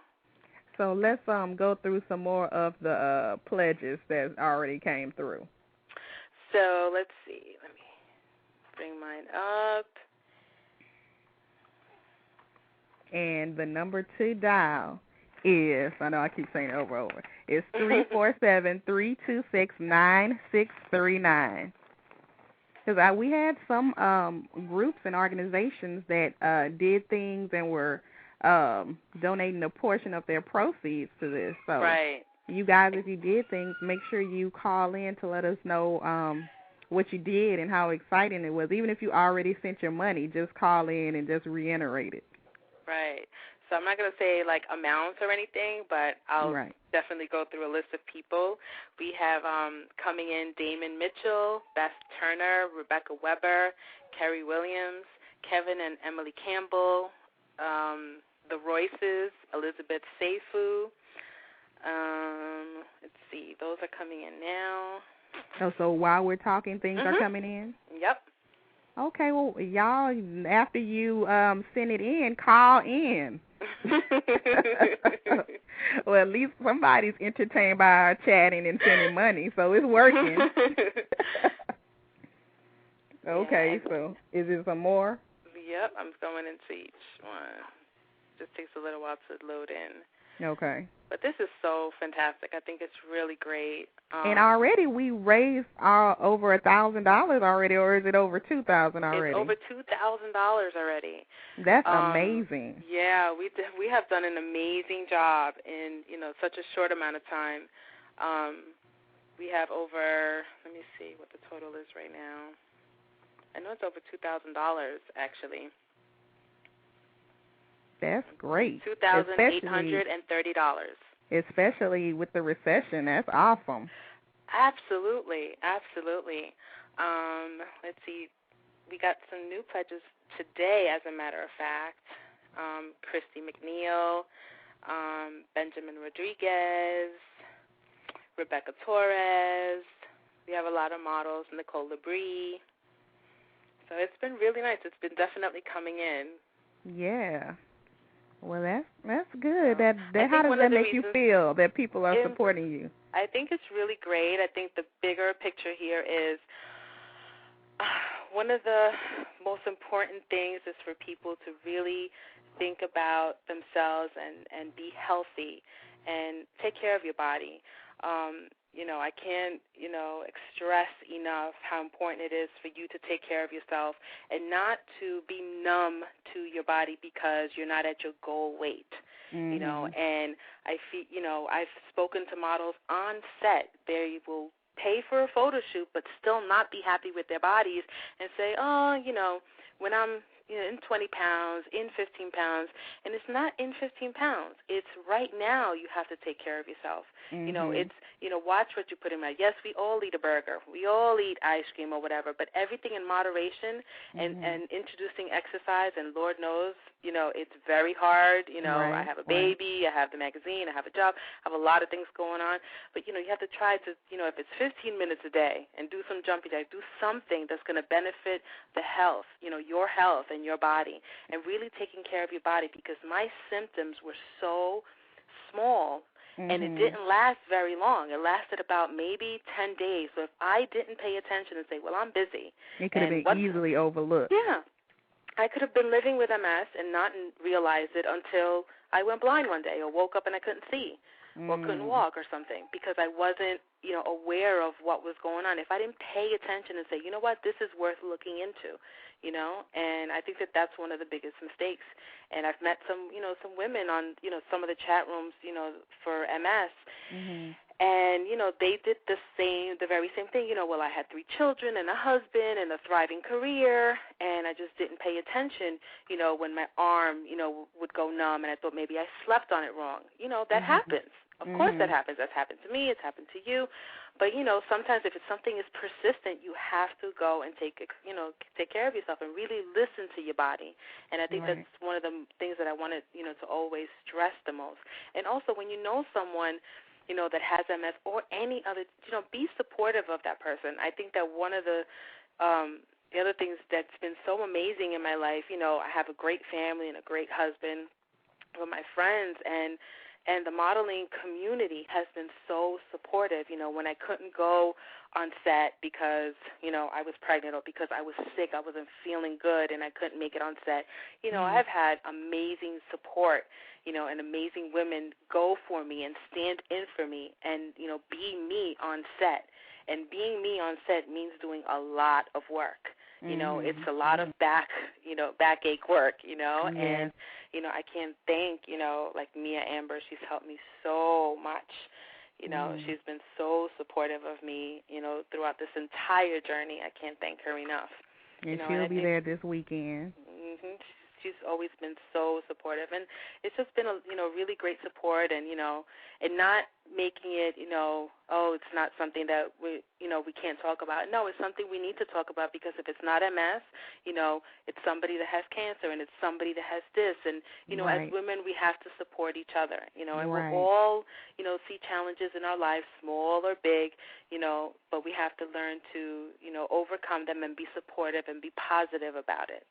So let's go through some more of the pledges that already came through. So let's see. Let me bring mine up. And the number to dial is, I know I keep saying it over and over, it's 347-326-9639. Because we had some groups and organizations that did things and were donating a portion of their proceeds to this. So you guys, if you did things, make sure you call in to let us know what you did and how exciting it was. Even if you already sent your money, just call in and just reiterate it. Right. So I'm not going to say, like, amounts or anything, but I'll definitely go through a list of people. We have coming in Damon Mitchell, Beth Turner, Rebecca Weber, Kerry Williams, Kevin and Emily Campbell, the Royces, Elizabeth Seifu. Let's see. Those are coming in now. Oh, so while we're talking, things are coming in? Yep. Okay, well, y'all, after you send it in, call in. Well, at least somebody's entertained by our chatting and sending money, so it's working. Okay, so is it some more? Yep, I'm going into each one. just takes a little while to load in. Okay. But this is so fantastic. I think it's really great. And already we raised over $1,000 already, or is it over $2,000 already? It's over $2,000 already. That's amazing. Yeah, we have done an amazing job in such a short amount of time. We have over, let me see what the total is right now. I know it's over $2,000 actually. That's great. $2,830. Especially with the recession, that's awesome. Absolutely. Let's see. We got some new pledges today, as a matter of fact. Christy McNeil, Benjamin Rodriguez, Rebecca Torres. We have a lot of models, Nicole Labrie. So it's been really nice. It's been definitely coming in. Yeah. Well, that's good. How does that make you feel that people are supporting you? I think it's really great. I think the bigger picture here is one of the most important things is for people to really think about themselves and be healthy and take care of your body. I can't, stress enough how important it is for you to take care of yourself and not to be numb to your body because you're not at your goal weight, and I feel, I've spoken to models on set. They will pay for a photo shoot but still not be happy with their bodies and say, when I'm in 20 pounds, in 15 pounds, and it's not in 15 pounds. It's right now you have to take care of yourself. It's, watch what you put in. Yes, we all eat a burger. We all eat ice cream or whatever, but everything in moderation and introducing exercise, and Lord knows, it's very hard. Right, I have a baby, I have the magazine, I have a job, I have a lot of things going on, but, you have to try to, if it's 15 minutes a day and do some jumping jacks, do something that's going to benefit the health, your health and your body, and really taking care of your body, because my symptoms were so small and it didn't last very long. It lasted about maybe 10 days. So if I didn't pay attention and say, well, I'm busy. It could have been easily overlooked. Yeah. I could have been living with MS and not realized it until I went blind one day or woke up and I couldn't see or couldn't walk or something because I wasn't, aware of what was going on. If I didn't pay attention and say, you know what, this is worth looking into, and I think that that's one of the biggest mistakes. And I've met some, some women on, some of the chat rooms, for MS, and, they did the very same thing. Well, I had 3 children and a husband and a thriving career, and I just didn't pay attention, when my arm, would go numb, and I thought maybe I slept on it wrong. That happens. Of course that happens. That's happened to me. It's happened to you. But, sometimes if something is persistent, you have to go and take care of yourself and really listen to your body. And I think that's one of the things that I wanted, to always stress the most. And also when you know someone, that has MS or any other, be supportive of that person. I think that one of the other things that's been so amazing in my life, I have a great family and a great husband with my friends, and the modeling community has been so supportive. When I couldn't go on set because, I was pregnant or because I was sick, I wasn't feeling good and I couldn't make it on set, I've had amazing support, and amazing women go for me and stand in for me and, be me on set. And being me on set means doing a lot of work. It's a lot of backache work, and, I can't thank, like Mia Amber, she's helped me so much. She's been so supportive of me, throughout this entire journey. I can't thank her enough. And she'll be there this weekend. She's always been so supportive, and it's just been a really great support, and and not making it it's not something that we can't talk about. No, it's something we need to talk about, because if it's not MS, it's somebody that has cancer, and it's somebody that has this, and as women we have to support each other, and we'll all see challenges in our lives, small or big, but we have to learn to overcome them and be supportive and be positive about it.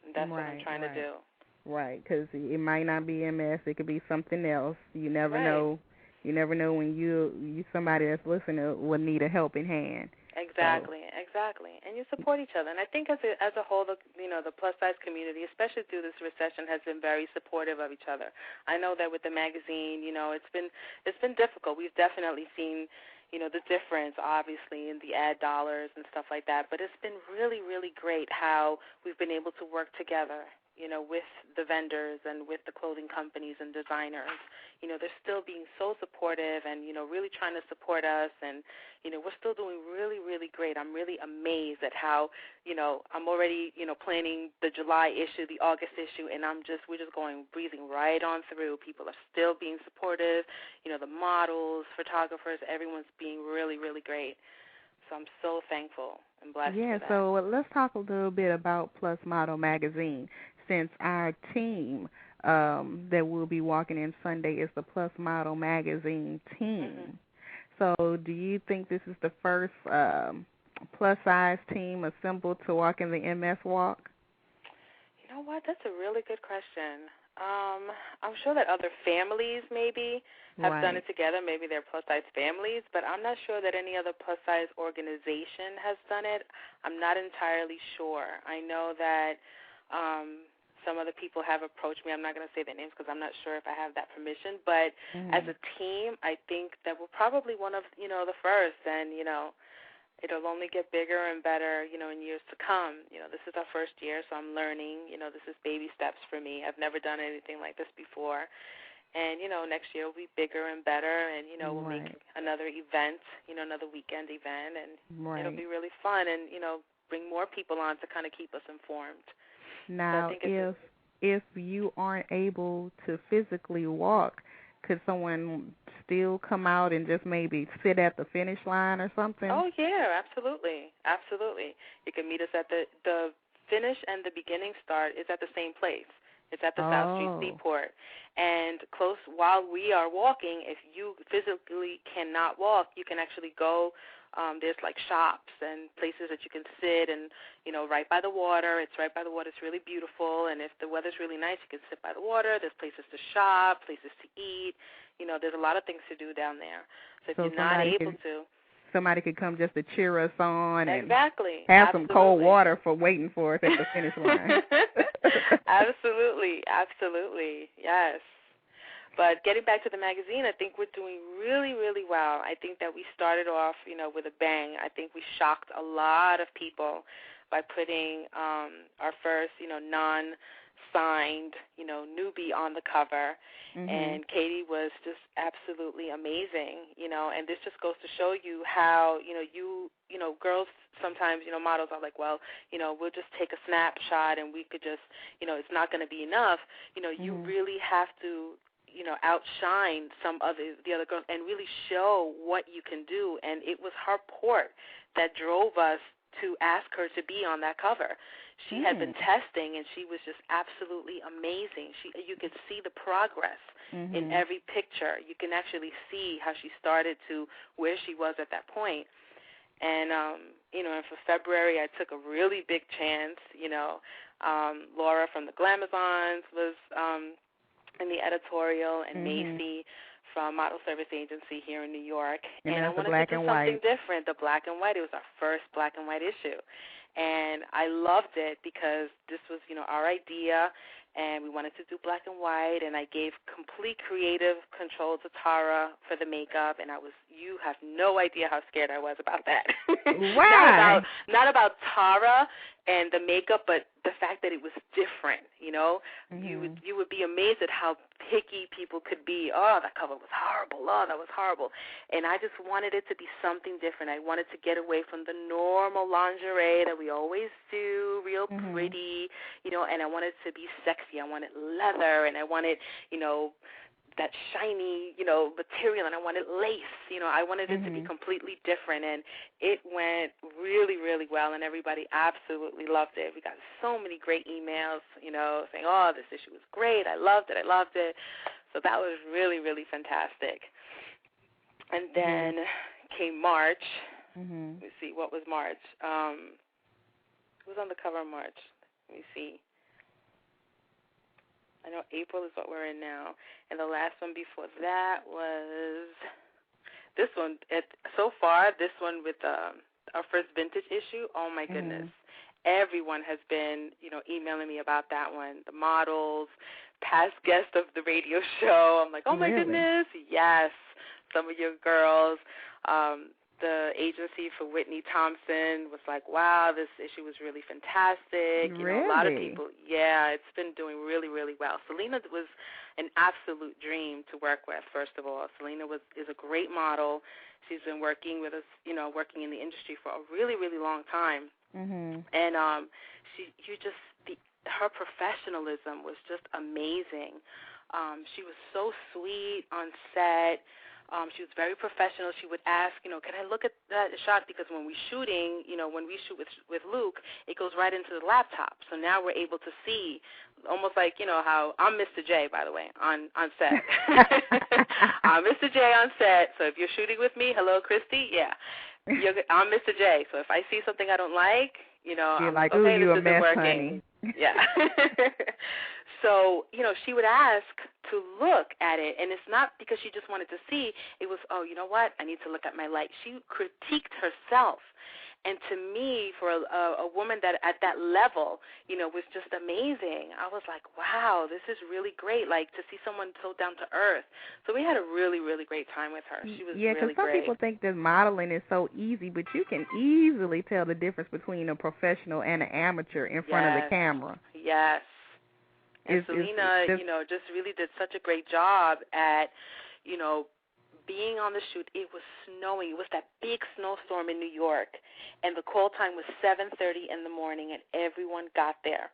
And that's what I'm trying to do. Right, because it might not be MS. It could be something else. You never know. You never know when you somebody that's listening will need a helping hand. Exactly. Exactly, and you support each other. And I think as a whole, the plus size community, especially through this recession, has been very supportive of each other. I know that with the magazine, it's been difficult. We've definitely seen, the difference, obviously, in the ad dollars and stuff like that. But it's been really, really great how we've been able to work together, with the vendors and with the clothing companies and designers. They're still being so supportive and, really trying to support us. And, we're still doing really, really great. I'm really amazed at how, I'm already, planning the July issue, the August issue, and we're just breezing right on through. People are still being supportive. The models, photographers, everyone's being really, really great. So I'm so thankful and blessed for that. So let's talk a little bit about Plus Model Magazine, since our team that will be walking in Sunday is the Plus Model Magazine team. So do you think this is the first plus-size team assembled to walk in the MS Walk? You know what? That's a really good question. I'm sure that other families maybe have done it together. Maybe they're plus-size families, but I'm not sure that any other plus-size organization has done it. I'm not entirely sure. I know that some other people have approached me. I'm not going to say their names because I'm not sure if I have that permission, but as a team, I think that we're probably one of, the first, and, it'll only get bigger and better, in years to come. This is our first year, so I'm learning. This is baby steps for me. I've never done anything like this before. And, next year will be bigger and better, and, we'll make another event, another weekend event, and it'll be really fun and, bring more people on to kind of keep us informed. Now, so if you aren't able to physically walk, could someone still come out and just maybe sit at the finish line or something? Oh, yeah, absolutely. Absolutely. You can meet us at the finish and the beginning start is at the same place. It's at the South Street Seaport. And close while we are walking, if you physically cannot walk, you can actually go. There's like shops and places that you can sit and, right by the water. It's right by the water. It's really beautiful. And if the weather's really nice, you can sit by the water. There's places to shop, places to eat. There's a lot of things to do down there. So if you're not able to. Somebody could come just to cheer us on and have some cold water for waiting for us at the finish line. Absolutely. Yes. But getting back to the magazine, I think we're doing really, really well. I think that we started off, with a bang. I think we shocked a lot of people by putting our first, non-signed, newbie on the cover. And Katie was just absolutely amazing, and this just goes to show you how, girls sometimes, models are like, well, we'll just take a snapshot and we could just, it's not going to be enough. You really have to, outshine some of the other girls and really show what you can do. And it was her port that drove us to ask her to be on that cover. She had been testing, and she was just absolutely amazing. You could see the progress in every picture. You can actually see how she started to where she was at that point. And, and for February, I took a really big chance. Laura from the Glamazons was in the editorial, and Macy from Model Service Agency here in New York. And I wanted to do something different, the black and white. It was our first black and white issue. And I loved it because this was, our idea, and we wanted to do black and white, and I gave complete creative control to Tara for the makeup, and you have no idea how scared I was about that. Why? Not about Tara and the makeup, but the fact that it was different, You would be amazed at how picky people could be. Oh, that cover was horrible. Oh, that was horrible. And I just wanted it to be something different. I wanted to get away from the normal lingerie that we always do, real pretty, and I wanted it to be sexy. I wanted leather, and I wanted, that shiny, material, and I wanted lace. I wanted it to be completely different, and it went really, really well, and everybody absolutely loved it. We got so many great emails, saying, oh, this issue was great. I loved it. So that was really, really fantastic. And then came March. Let me see, what was March? It was on the cover of March. Let me see. I know April is what we're in now. And the last one before that was this one. So far, this one with our first vintage issue, oh, my goodness. Everyone has been, emailing me about that one. The models, past guests of the radio show. I'm like, oh, my goodness, yes. Some of your girls. The agency for Whitney Thompson was like, wow, this issue was really fantastic. A lot of people, it's been doing really, really well. Selena was an absolute dream to work with, first of all. Selena is a great model. She's been working with us, working in the industry for a really, really long time. And her professionalism was just amazing. She was so sweet on set. She was very professional. She would ask, can I look at that shot? Because when we're shooting, when we shoot with Luke, it goes right into the laptop. So now we're able to see, almost like, how I'm Mr. J, by the way, on set. I'm Mr. J on set. So if you're shooting with me, hello, Christy, I'm Mr. J. So if I see something I don't like, I'm like, okay, you this a isn't mess, working. honey. Yeah. So, she would ask to look at it, and it's not because she just wanted to see. It was, oh, you know what? I need to look at my light. She critiqued herself. And to me, for a woman that at that level, was just amazing. I was like, wow, this is really great, like to see someone so down to earth. So we had a really, really great time with her. She was really great. Yeah, because some people think that modeling is so easy, but you can easily tell the difference between a professional and an amateur in front of the camera. Yes. And Selena, just really did such a great job at, being on the shoot. It was snowing. It was that big snowstorm in New York, and the call time was 7:30 in the morning, and everyone got there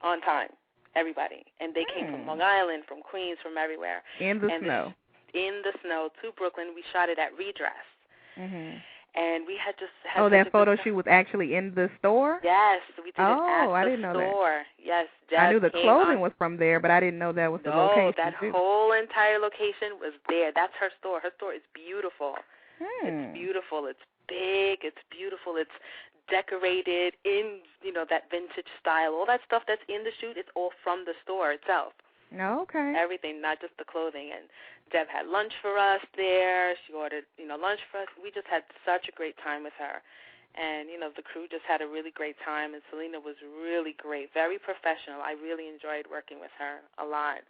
on time, everybody. And they came from Long Island, from Queens, from everywhere. In the snow. In the snow to Brooklyn. We shot it at Redress. And we had just had that photo shoot was actually in the store? Yes, we did it at I the didn't know store. That. Yes, I knew the clothing was from there, but I didn't know that was the location. No, that whole entire location was there. That's her store. Her store is beautiful. It's beautiful. It's big. It's beautiful. It's decorated in, that vintage style. All that stuff that's in the shoot, it's all from the store itself. Okay. Everything, not just the clothing. And Deb had lunch for us there. She ordered, lunch for us. We just had such a great time with her. And, the crew just had a really great time. And Selena was really great, very professional. I really enjoyed working with her a lot.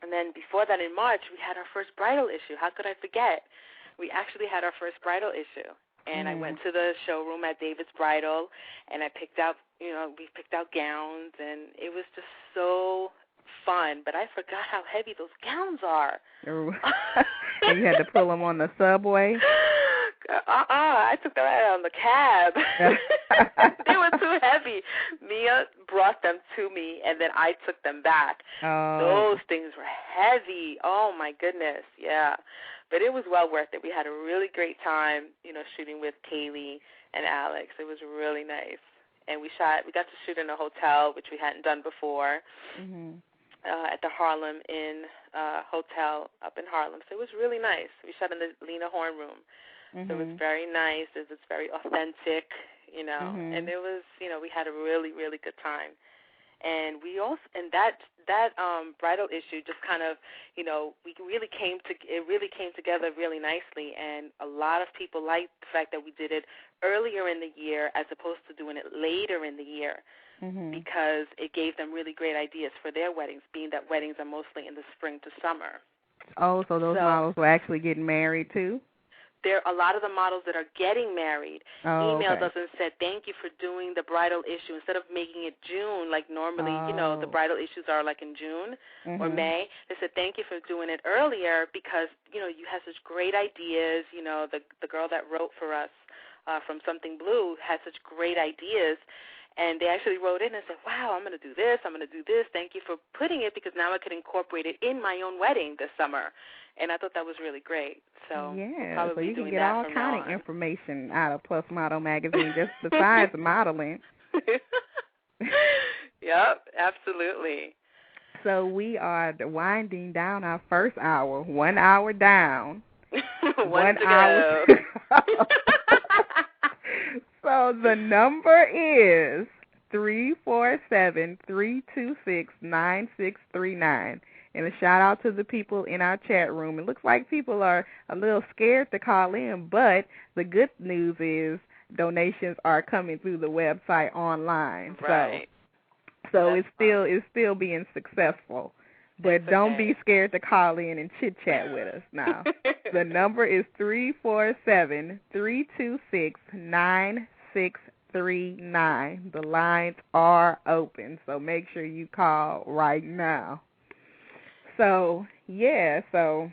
And then before that, in March, we had our first bridal issue. How could I forget? We actually had our first bridal issue. And I went to the showroom at David's Bridal, and I picked out, we picked out gowns. And it was just so fun, but I forgot how heavy those gowns are. And you had to pull them on the subway? I took them out on the cab. They were too heavy. Mia brought them to me, and then I took them back. Those things were heavy. Oh, my goodness, yeah. But it was well worth it. We had a really great time, shooting with Kaylee and Alex. It was really nice. And we got to shoot in a hotel, which we hadn't done before. At the Harlem Inn Hotel up in Harlem. So it was really nice. We shot in the Lena Horne Room. So it was very nice. It was very authentic, and it was, we had a really, really good time. And we also, and that bridal issue just kind of, it really came together really nicely. And a lot of people liked the fact that we did it earlier in the year as opposed to doing it later in the year. Because it gave them really great ideas for their weddings, being that weddings are mostly in the spring to summer. Oh, so those models were actually getting married too? There are a lot of the models that are getting married. Emailed us and said, thank you for doing the bridal issue. Instead of making it June, like normally, the bridal issues are like in June or May. They said, thank you for doing it earlier because, you had such great ideas. The girl that wrote for us from Something Blue had such great ideas. And they actually wrote in and said, wow, I'm going to do this, I'm going to do this. Thank you for putting it because now I can incorporate it in my own wedding this summer. And I thought that was really great. So yeah, so you can get all kind of information out of Plus Model Magazine just besides modeling. Yep, absolutely. So we are winding down our first hour, 1 hour down. 1 hour. So the number is 347-326-9639. And a shout-out to the people in our chat room. It looks like people are a little scared to call in, but the good news is donations are coming through the website online. Right. So it's still being successful. But don't be scared to call in and chit-chat with us now. The number is 347-326-9639. The lines are open, so make sure you call right now. So, so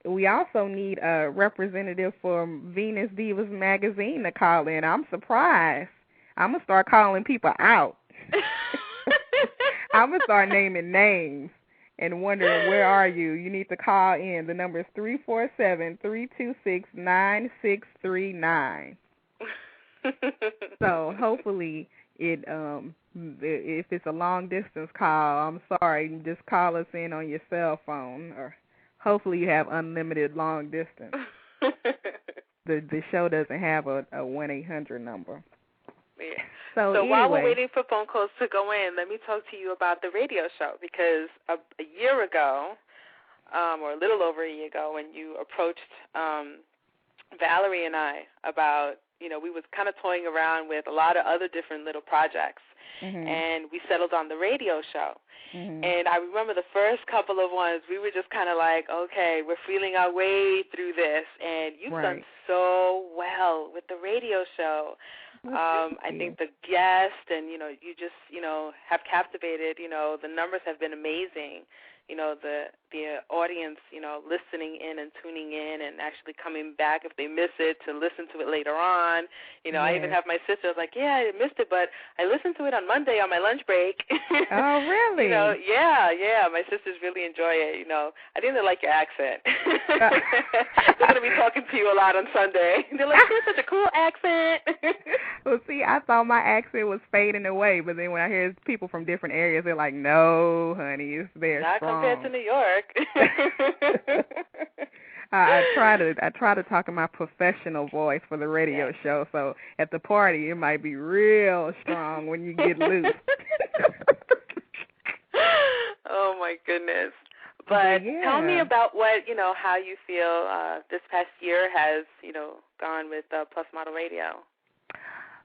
we also need a representative for Venus Divas Magazine to call in. I'm surprised. I'm going to start calling people out. I'm going to start naming names and wondering, where are you? You need to call in. The number is 347-326-9639. So hopefully if it's a long-distance call, I'm sorry, just call us in on your cell phone, or hopefully you have unlimited long distance. The show doesn't have a 1-800 number. Yeah. So anyway, while we're waiting for phone calls to go in, let me talk to you about the radio show, because a year ago, or a little over a year ago, when you approached Valerie and I about, we was kind of toying around with a lot of other different little projects, and we settled on the radio show. And I remember the first couple of ones, we were just kind of like, okay, we're feeling our way through this, and you've done so well with the radio show. I think the guest and, you just, have captivated, the numbers have been amazing. The audience, listening in and tuning in and actually coming back if they miss it to listen to it later on. I even have my sister like, I missed it, but I listened to it on Monday on my lunch break. Oh, really? Yeah. My sisters really enjoy it. I think they like your accent. They're going to be talking to you a lot on Sunday. They're like, you have such a cool accent. Well, see, I thought my accent was fading away, but then when I hear people from different areas, they're like, no, honey, it's there not strong. Compared to New York. I try to talk in my professional voice for the radio show, so at the party it might be real strong when you get loose. Oh my goodness. But tell me about what, how you feel this past year has, gone with Plus Model Radio.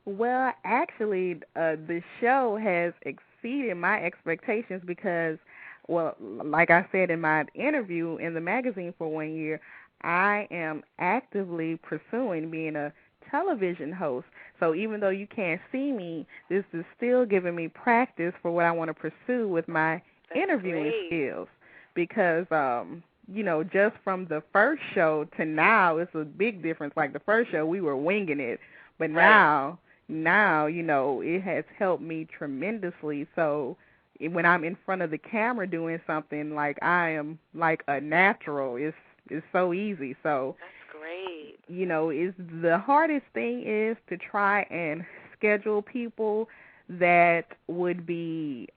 Well, actually, the show has exceeded my expectations because, well, like I said in my interview in the magazine for 1 year, I am actively pursuing being a television host. So even though you can't see me, this is still giving me practice for what I want to pursue with my interviewing skills. Because, just from the first show to now, it's a big difference. Like the first show, we were winging it. But now, it has helped me tremendously. So when I'm in front of the camera doing something, like I am like a natural. It's so easy. So that's great. Is the hardest thing is to try and schedule people that would be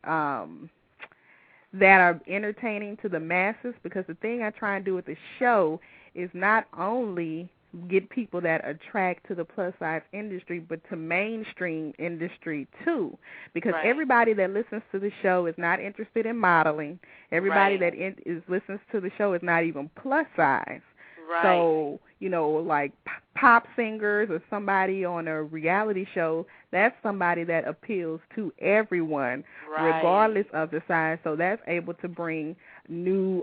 that are entertaining to the masses, because the thing I try and do with the show is not only get people that attract to the plus-size industry, but to mainstream industry, too. Because everybody that listens to the show is not interested in modeling. Everybody that listens to the show is not even plus-size. Right. So, like pop singers or somebody on a reality show, that's somebody that appeals to everyone, regardless of the size. So that's able to bring new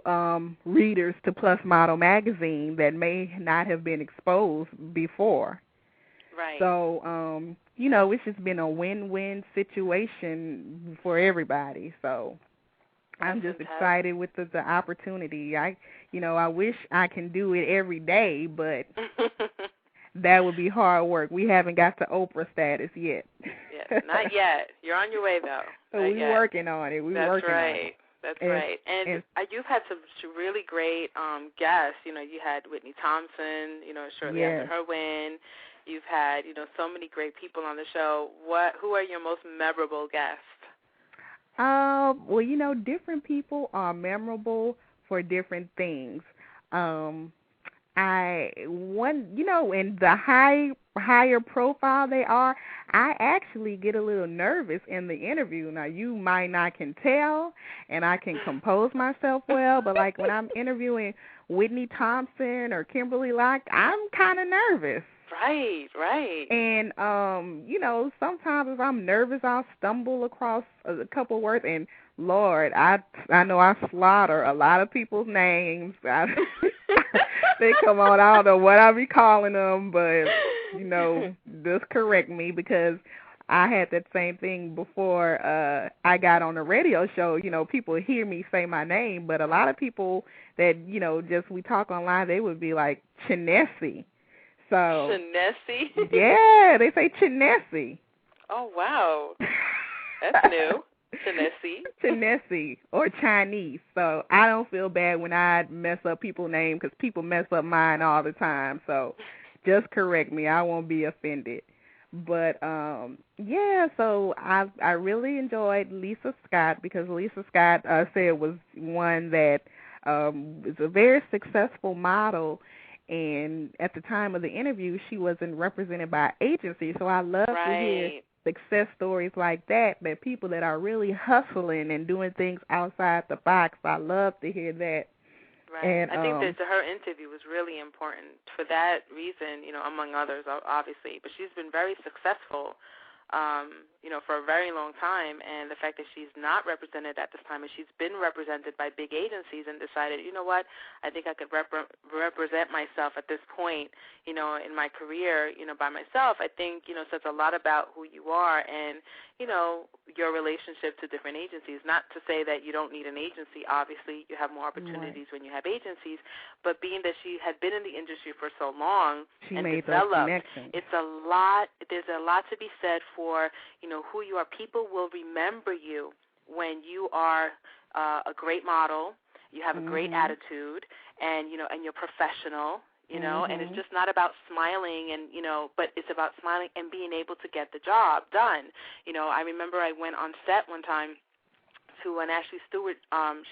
readers to Plus Model Magazine that may not have been exposed before. Right. So, it's just been a win-win situation for everybody. So I'm just excited with the opportunity. I wish I can do it every day, but that would be hard work. We haven't got to Oprah status yet. Yeah, not yet. You're on your way, though. So we're working on it. That's right. And you've had some really great guests. You had Whitney Thompson, shortly after her win. You've had, so many great people on the show. Who are your most memorable guests? Well, different people are memorable for different things. And the higher profile they are, I actually get a little nervous in the interview. Now, you might not can tell, and I can compose myself well, but like when I'm interviewing Whitney Thompson or Kimberly Locke, I'm kind of nervous. Right. And, sometimes if I'm nervous, I'll stumble across a couple words. And, Lord, I know I slaughter a lot of people's names. They come on, I don't know what I be calling them, but, just correct me, because I had that same thing before I got on the radio show. People hear me say my name, but a lot of people that, just we talk online, they would be like, Chinessie. So Chinessie? Yeah, they say Chinessie. Oh, wow. That's new. Chinessie or Chinese. So I don't feel bad when I mess up people's names, because people mess up mine all the time. So just correct me. I won't be offended. But, so I really enjoyed Lisa Scott, because Lisa Scott said was one that is a very successful model. And at the time of the interview, she wasn't represented by agency. So I love to hear success stories like that people that are really hustling and doing things outside the box. I love to hear that. Right. And, I think that her interview was really important for that reason, among others, obviously. But she's been very successful, for a very long time. And the fact that she's not represented at this time, and she's been represented by big agencies and decided, you know what, I think I could represent myself at this point, in my career, by myself, I think, says a lot about who you are and, your relationship to different agencies. Not to say that you don't need an agency. Obviously, you have more opportunities when you have agencies. But being that she had been in the industry for so long and developed, it's a lot. There's a lot to be said for, who you are. People will remember you when you are a great model. You have a great attitude, and and you're professional. And it's just not about smiling and, but it's about smiling and being able to get the job done. I remember I went on set one time to an Ashley Stewart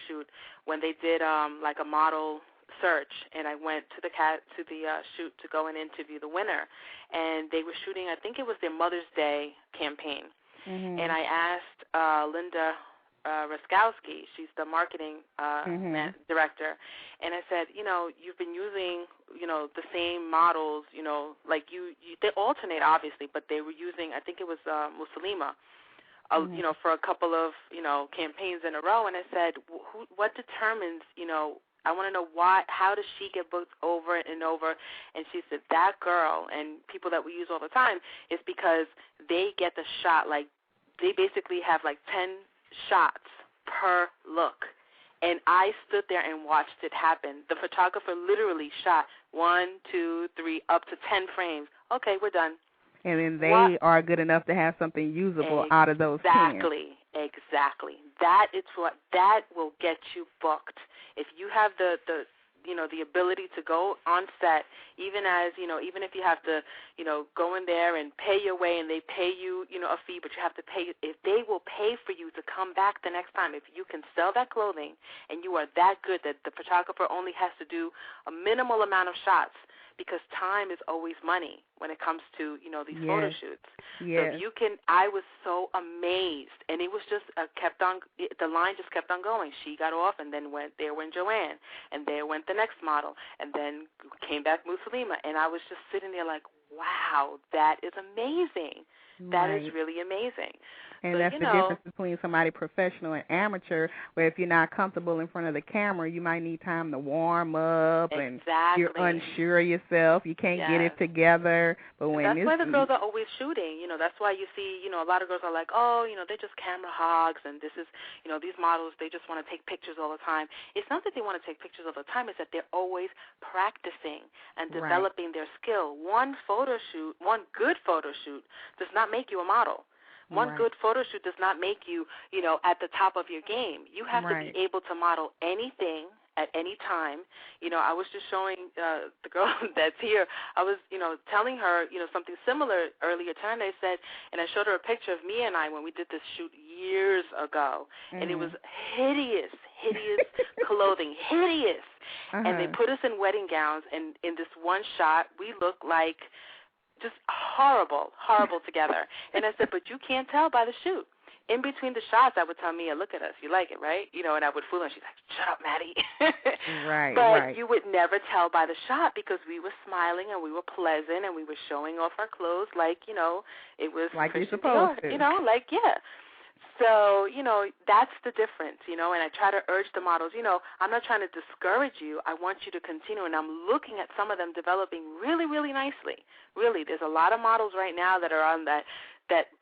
shoot when they did like a model search, and I went to the shoot to go and interview the winner. And they were shooting, I think it was their Mother's Day campaign. And I asked Linda Raskowski, she's the marketing director, and I said, you've been using, the same models, like they alternate obviously, but they were using, I think it was Musalima, for a couple of, campaigns in a row, and I said, what determines, I want to know how does she get booked over and over? And she said, that girl and people that we use all the time is because they get the shot, like they basically have like 10 shots per look. And I stood there and watched it happen. The photographer literally shot 1, 2, 3, up to 10 frames. Okay, we're done. And then they are good enough to have something usable out of those 10. Exactly. That will get you booked. If you have the ability to go on set, even if you have to, go in there and pay your way and they pay you, a fee, but you have to pay, if they will pay for you to come back the next time, if you can sell that clothing and you are that good that the photographer only has to do a minimal amount of shots, because time is always money when it comes to, these photo shoots. Yes. So if you can, I was so amazed, and it was just the line just kept on going. She got off, and then went Joanne, and there went the next model, and then came back Musalima, and I was just sitting there like, wow, that is amazing. That is really amazing. And so, that's the difference between somebody professional and amateur, where if you're not comfortable in front of the camera, you might need time to warm up, and you're unsure of yourself. You can't get it together. But when that's why the girls are always shooting. That's why you see, a lot of girls are like, oh, they're just camera hogs, and this is, these models, they just want to take pictures all the time. It's not that they want to take pictures all the time. It's that they're always practicing and developing their skill. One good photo shoot does not make you a model. One good photo shoot does not make you, at the top of your game. You have to be able to model anything at any time. I was just showing the girl that's here, I was, telling her, something similar earlier tonight. I said, and I showed her a picture of me and I when we did this shoot years ago, and it was hideous clothing, hideous. And they put us in wedding gowns, and in this one shot, we look like just horrible together. And I said, but you can't tell by the shoot. in between the shots, I would tell Mia, look at us, you like it, right? You know, and I would fool her, and she's like, shut up, Maddie. Right, but you would never tell by the shot because we were smiling and we were pleasant and we were showing off our clothes like, you know, it was like you're Christian supposed Dior, to. you know, like, yeah. So, you know, that's the difference, you know, and I try to urge the models, you know, I'm not trying to discourage you. I want you to continue, and I'm looking at some of them developing really, really nicely. Really, there's a lot of models right now that are on that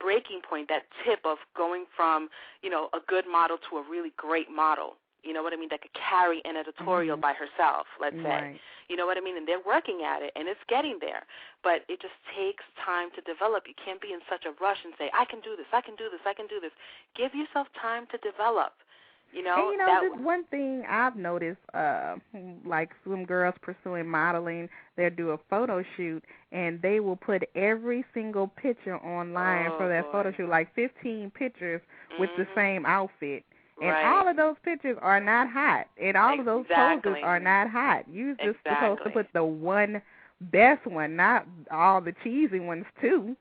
breaking point, that tip of going from, you know, a good model to a really great model. You know what I mean? That could carry an editorial by herself, let's say. Right. You know what I mean? And they're working at it, and it's getting there. But it just takes time to develop. You can't be in such a rush and say, I can do this, I can do this, I can do this. Give yourself time to develop. You know, and you know, this one thing I've noticed, like some girls pursuing modeling, they'll do a photo shoot, and they will put every single picture online for that photo shoot, like 15 pictures with the same outfit. And all of those pictures are not hot. And all of those poses are not hot. You're just supposed to put the one best one, not all the cheesy ones, too.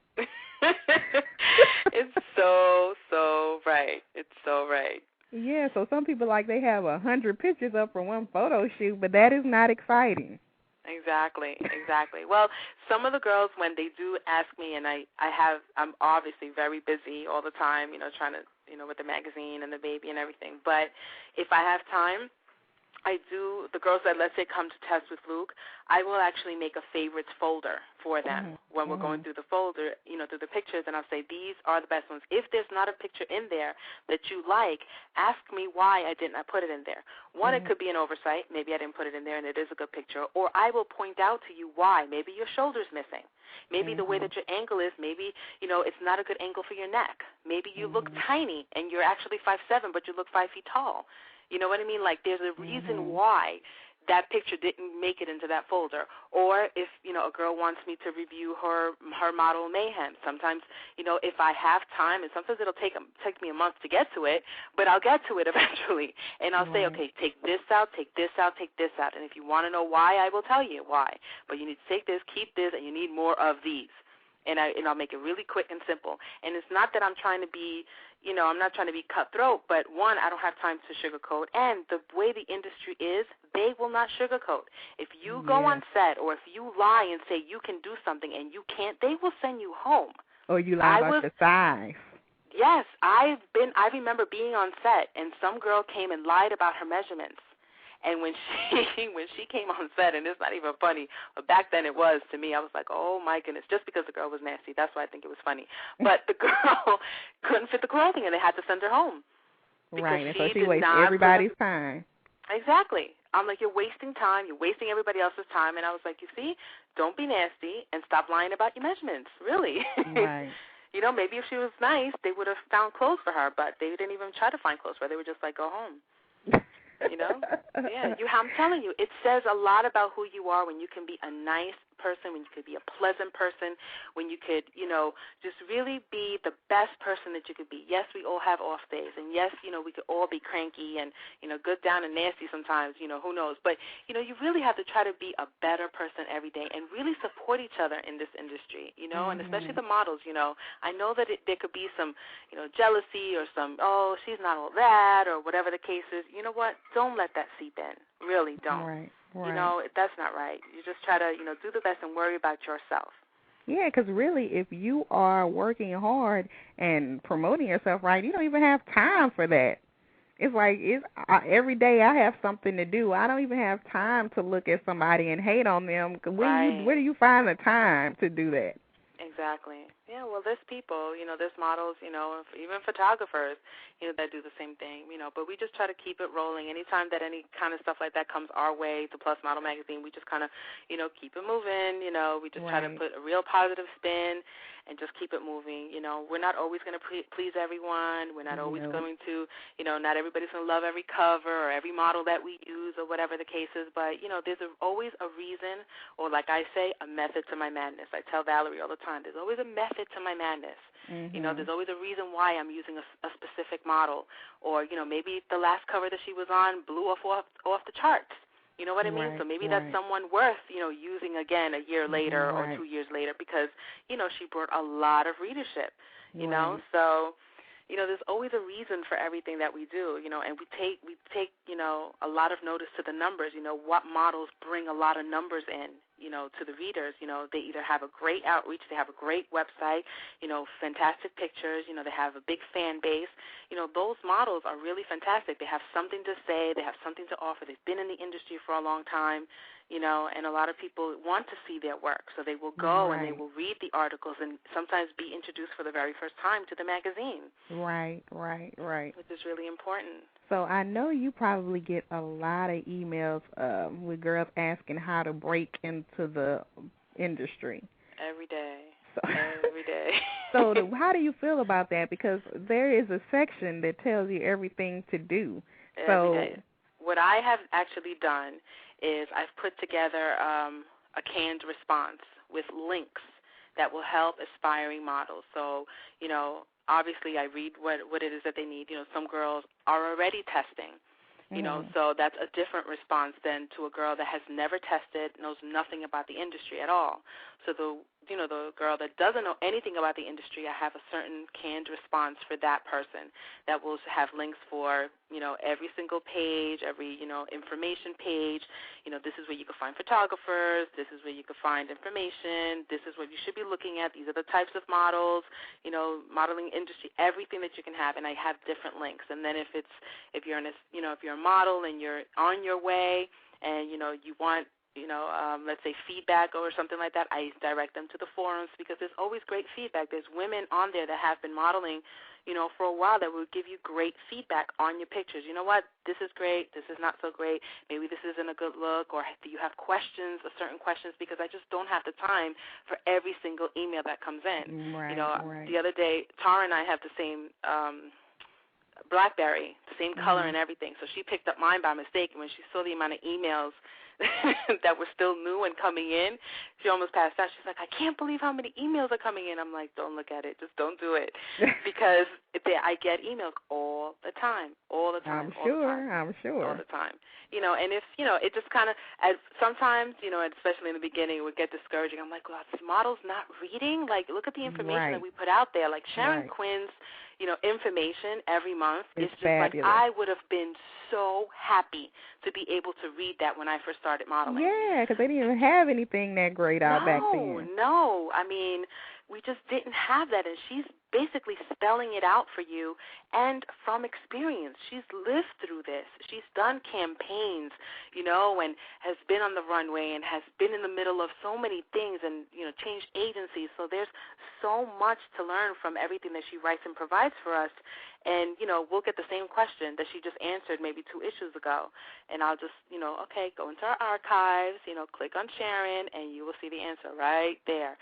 It's so right. It's so right. Yeah, so some people, like, they have 100 pictures up for one photo shoot, but that is not exciting. Exactly. Well, some of the girls, when they do ask me, and I'm obviously very busy all the time, you know, trying to, you know, with the magazine and the baby and everything. But if I have time, I do, the girls that, let's say, come to test with Luke, I will actually make a favorites folder for them when we're going through the folder, you know, through the pictures, and I'll say, these are the best ones. If there's not a picture in there that you like, ask me why I did not put it in there. One, it could be an oversight. Maybe I didn't put it in there and it is a good picture. Or I will point out to you why. Maybe your shoulder's missing. Maybe the way that your angle is, maybe, you know, it's not a good angle for your neck. Maybe you look tiny and you're actually 5'7", but you look 5 feet tall. You know what I mean? Like, there's a reason why that picture didn't make it into that folder. Or if, you know, a girl wants me to review her model Mayhem. Sometimes, you know, if I have time, and sometimes it'll take me a month to get to it, but I'll get to it eventually. And I'll say, okay, take this out, take this out, take this out. And if you want to know why, I will tell you why. But you need to take this, keep this, and you need more of these. And I'll make it really quick and simple. And it's not that I'm trying to be, you know, I'm not trying to be cutthroat, but one, I don't have time to sugarcoat. And the way the industry is, they will not sugarcoat. If you go on set or if you lie and say you can do something and you can't, they will send you home. Or you lie about your size. Yes, I remember being on set and some girl came and lied about her measurements. And when she came on set, and it's not even funny, but back then it was to me, I was like, oh, my goodness, just because the girl was nasty. That's why I think it was funny. But the girl couldn't fit the clothing, and they had to send her home. Right, and so she wasted everybody's time. Exactly. I'm like, you're wasting time. You're wasting everybody else's time. And I was like, you see, don't be nasty and stop lying about your measurements, really. Right. You know, maybe if she was nice, they would have found clothes for her, but they didn't even try to find clothes for her. They were just like, go home. You know? Yeah, I'm telling you, it says a lot about who you are when you can be a nice person, when you could be a pleasant person, when you could, you know, just really be the best person that you could be. Yes, we all have off days, and yes, you know, we could all be cranky and, you know, good down and nasty sometimes, you know, who knows. But, you know, you really have to try to be a better person every day and really support each other in this industry, you know, and especially the models, you know. I know that there could be some, you know, jealousy or some, oh, she's not all that or whatever the case is. You know what? Don't let that seep in. Really don't. Right. You know, that's not right. You just try to, you know, do the best and worry about yourself. Yeah, because really, if you are working hard and promoting yourself right, you don't even have time for that. It's like every day I have something to do. I don't even have time to look at somebody and hate on them. Where do you find the time to do that? Exactly. Yeah, well, there's people, you know, there's models, you know, even photographers, you know, that do the same thing, you know, but we just try to keep it rolling. Anytime that any kind of stuff like that comes our way, to Plus Model Magazine, we just kind of, you know, keep it moving, you know, we just try to put a real positive spin and just keep it moving. You know, we're not always going to please everyone. We're not always going to, you know, not everybody's going to love every cover or every model that we use or whatever the case is, but, you know, there's always a reason, or like I say, a method to my madness. I tell Valerie all the time, there's always a method to my madness. You know, there's always a reason why I'm using a specific model, or, you know, maybe the last cover that she was on blew off the charts. You know what I mean? So maybe that's someone worth, you know, using again a year later or 2 years later because, you know, she brought a lot of readership, you know. So, there's always a reason for everything that we do, and we take, a lot of notice to the numbers, what models bring a lot of numbers in, to the readers. They either have a great outreach, they have a great website, fantastic pictures, they have a big fan base. Those models are really fantastic. They have something to say, they have something to offer. They've been in the industry for a long time, and a lot of people want to see their work. So they will go and they will read the articles and sometimes be introduced for the very first time to the magazine. Right. Which is really important. So I know you probably get a lot of emails with girls asking how to break into the industry. Every day. So how do you feel about that? Because there is a section that tells you everything to do. Every day. What I have actually done is I've put together a canned response with links that will help aspiring models. So, obviously I read what it is that they need. Some girls are already testing, so that's a different response than to a girl that has never tested, knows nothing about the industry at all. So the girl that doesn't know anything about the industry, I have a certain canned response for that person that will have links for, every single page, every, information page. This is where you can find photographers. This is where you can find information. This is what you should be looking at. These are the types of models, modeling industry, everything that you can have. And I have different links. And then if you're a model and you're on your way and, you want, let's say feedback or something like that, I direct them to the forums because there's always great feedback. There's women on there that have been modeling, for a while that will give you great feedback on your pictures. You know what? This is great. This is not so great. Maybe this isn't a good look, or do you have questions or certain questions, because I just don't have the time for every single email that comes in. Right. The other day, Tara and I have the same BlackBerry, the same color and everything. So she picked up mine by mistake, and when she saw the amount of emails that were still new and coming in, she almost passed out. She's like, I can't believe how many emails are coming in. I'm like, don't look at it. Just don't do it. Because I get emails all the time. I'm sure. All the time. And if, it just kind of, as sometimes, and especially in the beginning, it would get discouraging. I'm like, well, are these models not reading? Like, look at the information that we put out there. Like Sharon Quinn's, information every month. It's just fabulous. like I would have been so happy to be able to read that when I first started modeling. Yeah, because they didn't even have anything that great out back then. No. I mean, we just didn't have that, and she's basically spelling it out for you, and from experience. She's lived through this. She's done campaigns, and has been on the runway and has been in the middle of so many things and, changed agencies. So there's so much to learn from everything that she writes and provides for us. And, we'll get the same question that she just answered maybe 2 issues ago. And I'll just, okay, go into our archives, click on Sharon, and you will see the answer right there.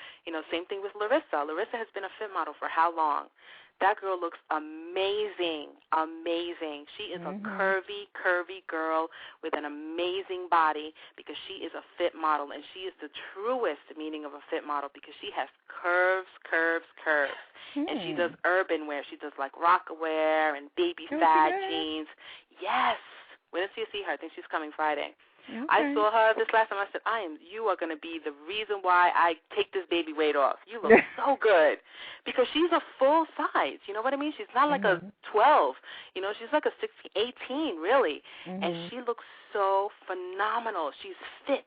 Same thing with Larissa. Larissa has been a fit model for how long? That girl looks amazing. She is a curvy girl with an amazing body because she is a fit model, and she is the truest meaning of a fit model because she has curves. And she does urban wear. She does like rocker wear and baby fat jeans. Yes. When does you see her? I think she's coming Friday. Okay. I saw her this last time. I said, you are going to be the reason why I take this baby weight off. You look so good. Because she's a full size. You know what I mean? She's not like a 12. She's like a 16, 18, really. And she looks so phenomenal. She's fit.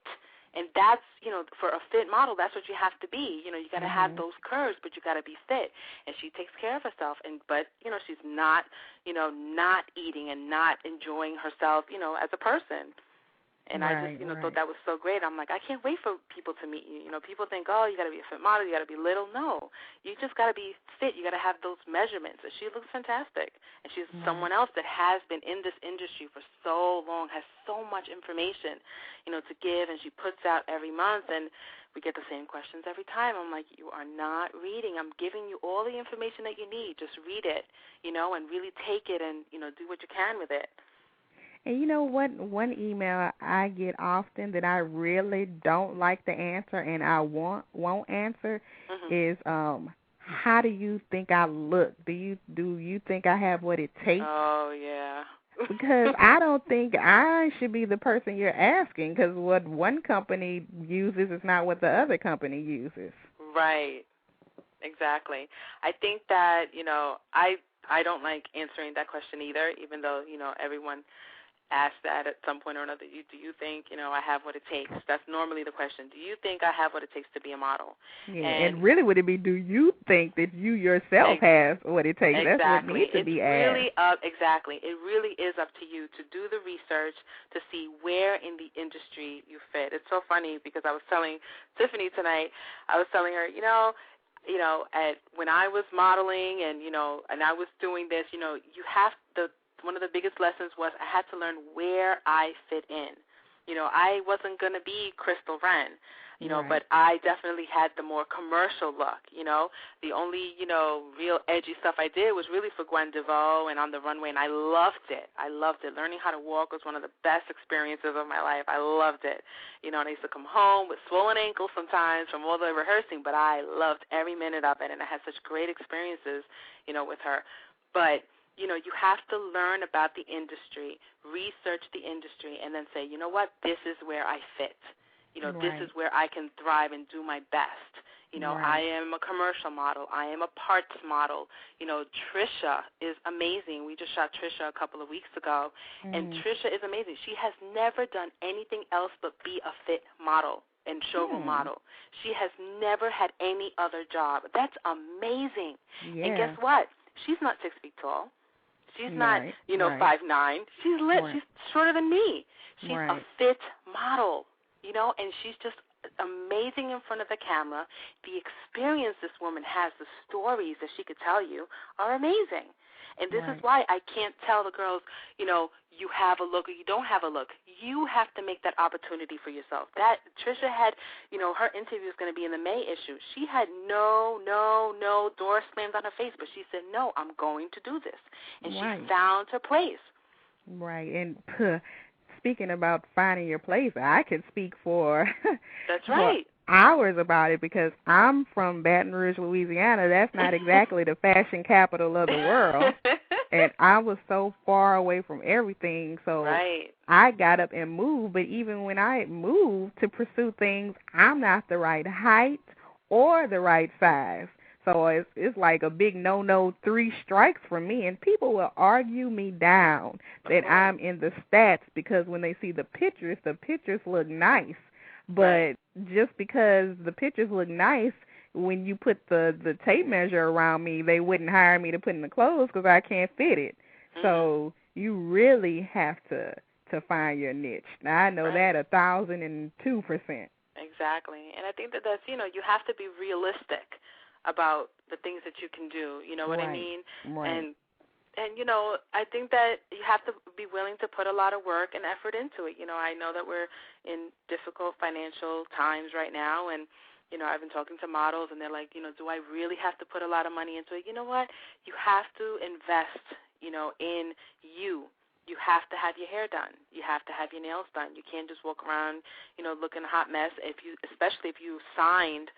And that's, for a fit model, that's what you have to be. You got to have those curves, but you got to be fit. And she takes care of herself. But she's not, not eating and not enjoying herself, as a person. And I just, thought that was so great. I'm like, I can't wait for people to meet you. People think, oh, you got to be a fit model, you got to be little. No, you just got to be fit. You got to have those measurements. And she looks fantastic. And she's someone else that has been in this industry for so long, has so much information, to give. And she puts out every month, and we get the same questions every time. I'm like, you are not reading. I'm giving you all the information that you need. Just read it, and really take it and, do what you can with it. And you know what? One email I get often that I really don't like the answer and I won't answer is, how do you think I look? Do you think I have what it takes? Oh, yeah. Because I don't think I should be the person you're asking, because what one company uses is not what the other company uses. Right. Exactly. I think that, I I don't like answering that question either, even though, everyone asks that at some point or another. Do you think, I have what it takes? That's normally the question. Do you think I have what it takes to be a model? Yeah, and really would it be, do you think that you yourself have what it takes? Exactly. That's what needs to be asked. Exactly. It really is up to you to do the research to see where in the industry you fit. It's so funny because I was telling Tiffany tonight, I was telling her, when I was modeling and I was doing this, you have one of the biggest lessons was I had to learn where I fit in. I wasn't going to be Crystal Wren, right. but I definitely had the more commercial look, The only, real edgy stuff I did was really for Gwen DeVoe and On the Runway, and I loved it. Learning how to walk was one of the best experiences of my life. I loved it. And I used to come home with swollen ankles sometimes from all the rehearsing, but I loved every minute of it, and I had such great experiences, with her. But you have to learn about the industry, research the industry, and then say, you know what, this is where I fit. Right. This is where I can thrive and do my best. Right. I am a commercial model. I am a parts model. Trisha is amazing. We just shot Trisha a couple of weeks ago, and Trisha is amazing. She has never done anything else but be a fit model and showroom model. She has never had any other job. That's amazing. Yeah. And guess what? She's not 6 feet tall. She's not, Right. 5'9". She's lit. Right. She's shorter than me. She's Right. a fit model, and she's just amazing in front of the camera. The experience this woman has, the stories that she could tell you are amazing. And this Right. is why I can't tell the girls, you have a look or you don't have a look. You have to make that opportunity for yourself. That Trisha had, her interview is going to be in the May issue. She had no door slammed on her face, but she said, no, I'm going to do this. And Right. she found her place. Right. And speaking about finding your place, I can speak for That's right. hours about it because I'm from Baton Rouge, Louisiana. That's not exactly the fashion capital of the world. And I was so far away from everything, so right. I got up and moved. But even when I moved to pursue things, I'm not the right height or the right size. So it's like a big no-no, 3 strikes for me. And people will argue me down that I'm in the stats because when they see the pictures look nice. But just because the pictures look nice, when you put the tape measure around me, they wouldn't hire me to put in the clothes because I can't fit it. So you really have to find your niche. Now, I know that 1,002%. Exactly. And I think that's, you have to be realistic about the things that you can do. You know what I mean? Right. And I think that you have to be willing to put a lot of work and effort into it. I know that we're in difficult financial times right now, and I've been talking to models, and they're like, do I really have to put a lot of money into it? You know what? You have to invest, in you. You have to have your hair done. You have to have your nails done. You can't just walk around, looking a hot mess. Especially if you signed,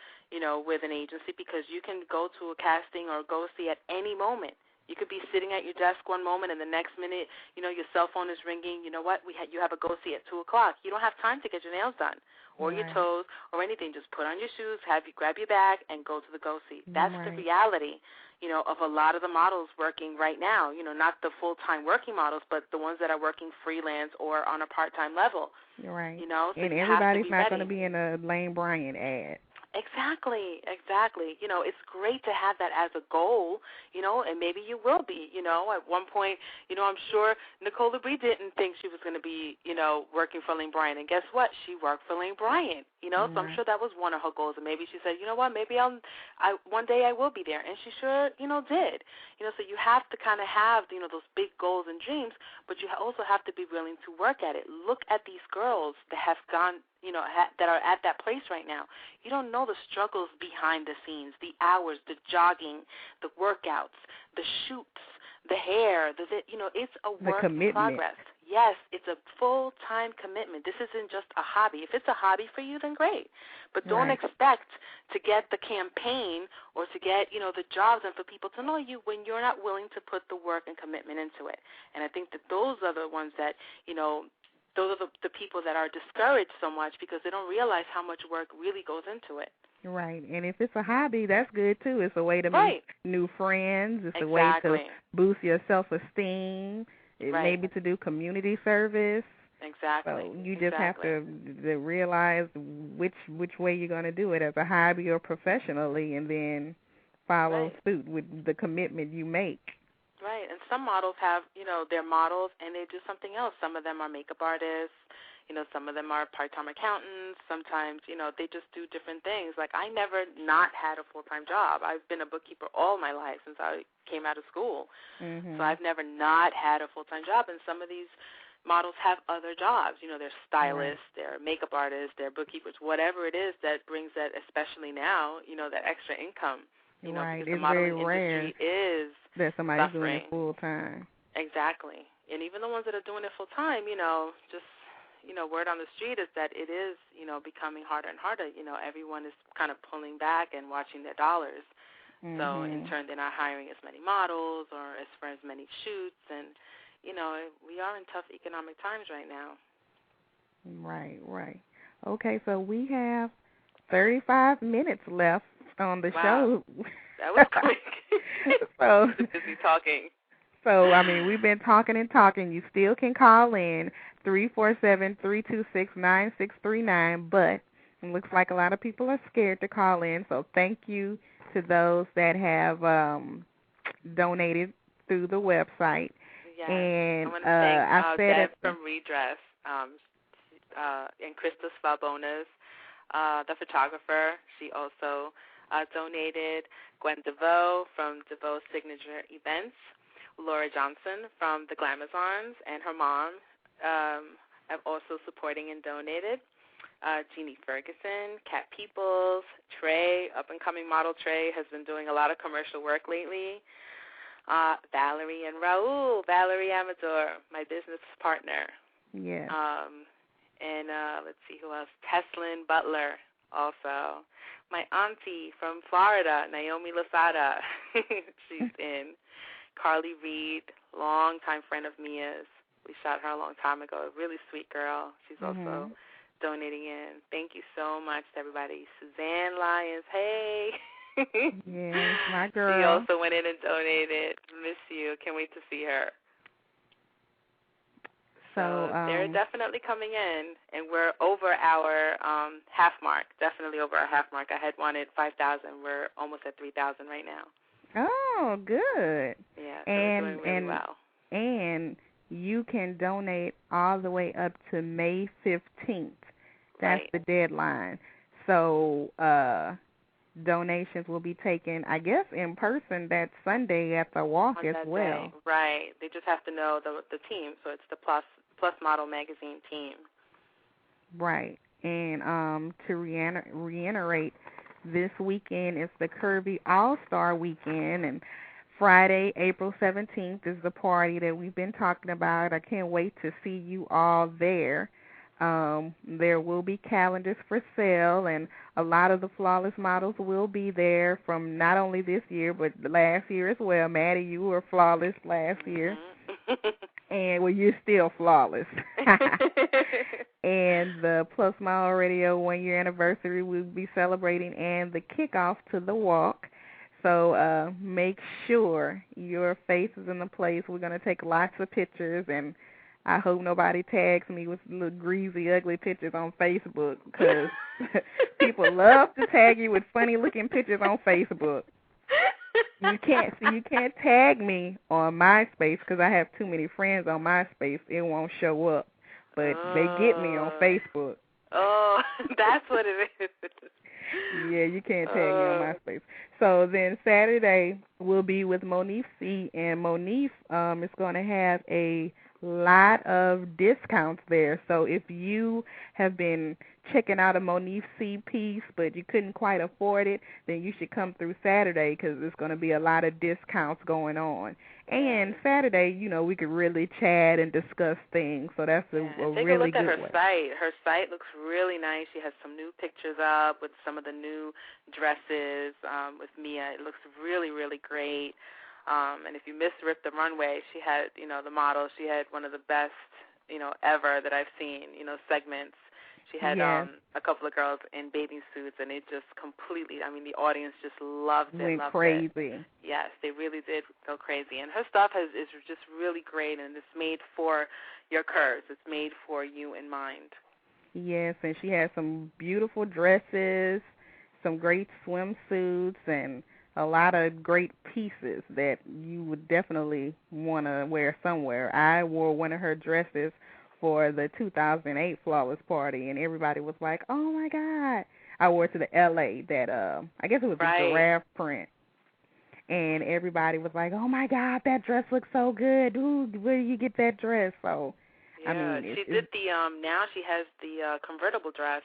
with an agency, because you can go to a casting or go see at any moment. You could be sitting at your desk one moment, and the next minute, your cell phone is ringing. You know what? You have a go-see at 2 o'clock. You don't have time to get your nails done or your toes or anything. Just put on your shoes, grab your bag, and go to the go-see. That's the reality, of a lot of the models working right now. Not the full-time working models, but the ones that are working freelance or on a part-time level. Right. So and everybody's not going to be in a Lane Bryant ad. Exactly. It's great to have that as a goal, and maybe you will be, at one point, I'm sure Nicole LeBrie didn't think she was going to be, working for Lane Bryant, and guess what? She worked for Lane Bryant, so I'm sure that was one of her goals, and maybe she said, you know what, maybe one day I will be there, and she sure, did, so you have to kind of have, those big goals and dreams, but you also have to be willing to work at it. Look at these girls that have gone, that are at that place right now. You don't know the struggles behind the scenes, the hours, the jogging, the workouts, the shoots, the hair, it's a work in progress. Yes, it's a full-time commitment. This isn't just a hobby. If it's a hobby for you, then great. But don't expect to get the campaign or to get, the jobs and for people to know you when you're not willing to put the work and commitment into it. And I think that those are the ones that, those are the people that are discouraged so much because they don't realize how much work really goes into it. Right, and if it's a hobby, that's good too. It's a way to Right. meet new friends. It's a Exactly. way to boost your self-esteem. It Right. maybe to do community service. Exactly. So you just have to realize which way you're going to do it, as a hobby or professionally, and then follow suit with the commitment you make. Right, and some models have, their models, and they do something else. Some of them are makeup artists. Some of them are part-time accountants. Sometimes, they just do different things. Like, I never not had a full-time job. I've been a bookkeeper all my life since I came out of school. Mm-hmm. So I've never not had a full-time job. And some of these models have other jobs. They're stylists, they're makeup artists, they're bookkeepers, whatever it is that brings that, especially now, that extra income. Right, because it's the modeling very rare industry is that somebody's suffering. doing it full-time. Exactly. And even the ones that are doing it full-time, just, word on the street is that it is, becoming harder and harder. Everyone is kind of pulling back and watching their dollars. Mm-hmm. So in turn, they're not hiring as many models or as many shoots. And, we are in tough economic times right now. Right. Okay, so we have 35 minutes left on the show. That was quick. So busy talking. So, we've been talking and talking. You still can call in 347-326-9639, but it looks like a lot of people are scared to call in. So thank you to those that have donated through the website. Yes. And I want to thank Deb from Redress and Krista Svalbonas, the photographer. She also donated. Gwen DeVoe from DeVoe Signature Events. Laura Johnson from the Glamazons and her mom have also supporting and donated. Jeannie Ferguson, Kat Peoples, Trey, up-and-coming model Trey, has been doing a lot of commercial work lately. Valerie and Raul, Valerie Amador, my business partner. Yeah. And let's see who else. Teslin Butler also. My auntie from Florida, Naomi Lozada, she's in. Carly Reed, longtime friend of Mia's. We shot her a long time ago. A really sweet girl. She's also donating in. Thank you so much to everybody. Suzanne Lyons, hey. Yes, my girl. She also went in and donated. Miss you. Can't wait to see her. So they're definitely coming in, and we're over our half mark, definitely over our half mark. I had wanted 5,000. We're almost at 3,000 right now. Oh, good. Yeah, so we're doing really well. And you can donate all the way up to May 15th. That's the deadline. So donations will be taken, I guess, in person that Sunday at the walk as well. Right. They just have to know the team. So it's the Plus Model Magazine team. Right. And to reiterate, this weekend is the Curvy All-Star Weekend, and Friday, April 17th is the party that we've been talking about. I can't wait to see you all there. There will be calendars for sale, and a lot of the flawless models will be there from not only this year, but last year as well. Maddie, you were flawless last year. And, well, you're still flawless. And the Plus Model Radio 1-year anniversary we'll be celebrating, and the kickoff to the walk. So make sure your face is in the place. We're going to take lots of pictures, and I hope nobody tags me with little greasy, ugly pictures on Facebook, because people love to tag you with funny-looking pictures on Facebook. You can't tag me on MySpace because I have too many friends on MySpace. It won't show up, but they get me on Facebook. Oh, that's what it is. Yeah, you can't tag me on MySpace. So then Saturday we'll be with Monique C, and Monique is going to have a lot of discounts there. So if you have been checking out a Monique C piece but you couldn't quite afford it, then you should come through Saturday because there's going to be a lot of discounts going on. And Saturday, we could really chat and discuss things. So that's a really good way. Take a look at her site. Her site looks really nice. She has some new pictures up with some of the new dresses with Mia. It looks really, really great. And if you missed Rip the Runway, she had, the model, she had one of the best, ever that I've seen, segments. She had yes. A couple of girls in bathing suits, and it just completely, I mean, the audience just loved it. Went loved crazy. It. Yes, they really did go crazy. And her stuff is just really great, and it's made for your curves. It's made for you in mind. Yes, and she has some beautiful dresses, some great swimsuits, and a lot of great pieces that you would definitely want to wear somewhere. I wore one of her dresses for the 2008 Flawless Party, and everybody was like, oh, my God. I wore it to the L.A. that, I guess it was Right. a giraffe print. And everybody was like, oh, my God, that dress looks so good. Ooh, where did you get that dress? So, yeah, I mean, she did the, now she has the convertible dress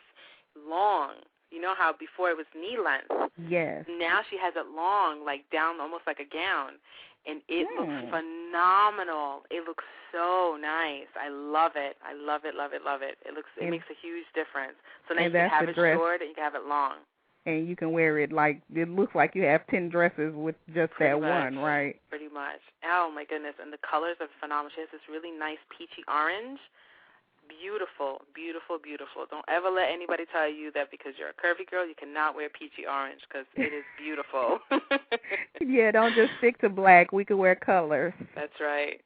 long. You know how before it was knee length? yes. Now she has it long, like down almost like a gown. And it looks Hmm. phenomenal. It looks so nice. I love it. I love it, love it, love it. It makes a huge difference. So now you can have it dress. short and you can have it long. And you can wear it like, it looks like you have 10 dresses with just Pretty that much. one, right? Pretty much. Oh, my goodness. And the colors are phenomenal. She has this really nice peachy orange. Beautiful, beautiful, beautiful. Don't ever let anybody tell you that because you're a curvy girl, you cannot wear peachy orange because it is beautiful. Yeah, don't just stick to black. We could wear colors. That's right.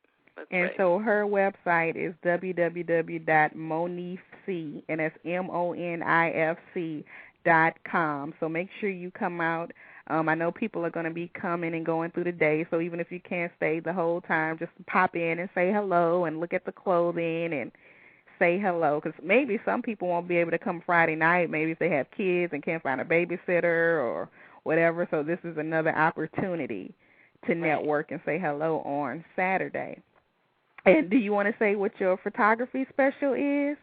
And so her website is www.monifc, and that's MONIFC.com. So make sure you come out. I know people are going to be coming and going through the day, so even if you can't stay the whole time, just pop in and say hello and look at the clothing and say hello, because maybe some people won't be able to come Friday night, maybe if they have kids and can't find a babysitter or whatever, so this is another opportunity to network and say hello on Saturday. And do you want to say what your photography special is?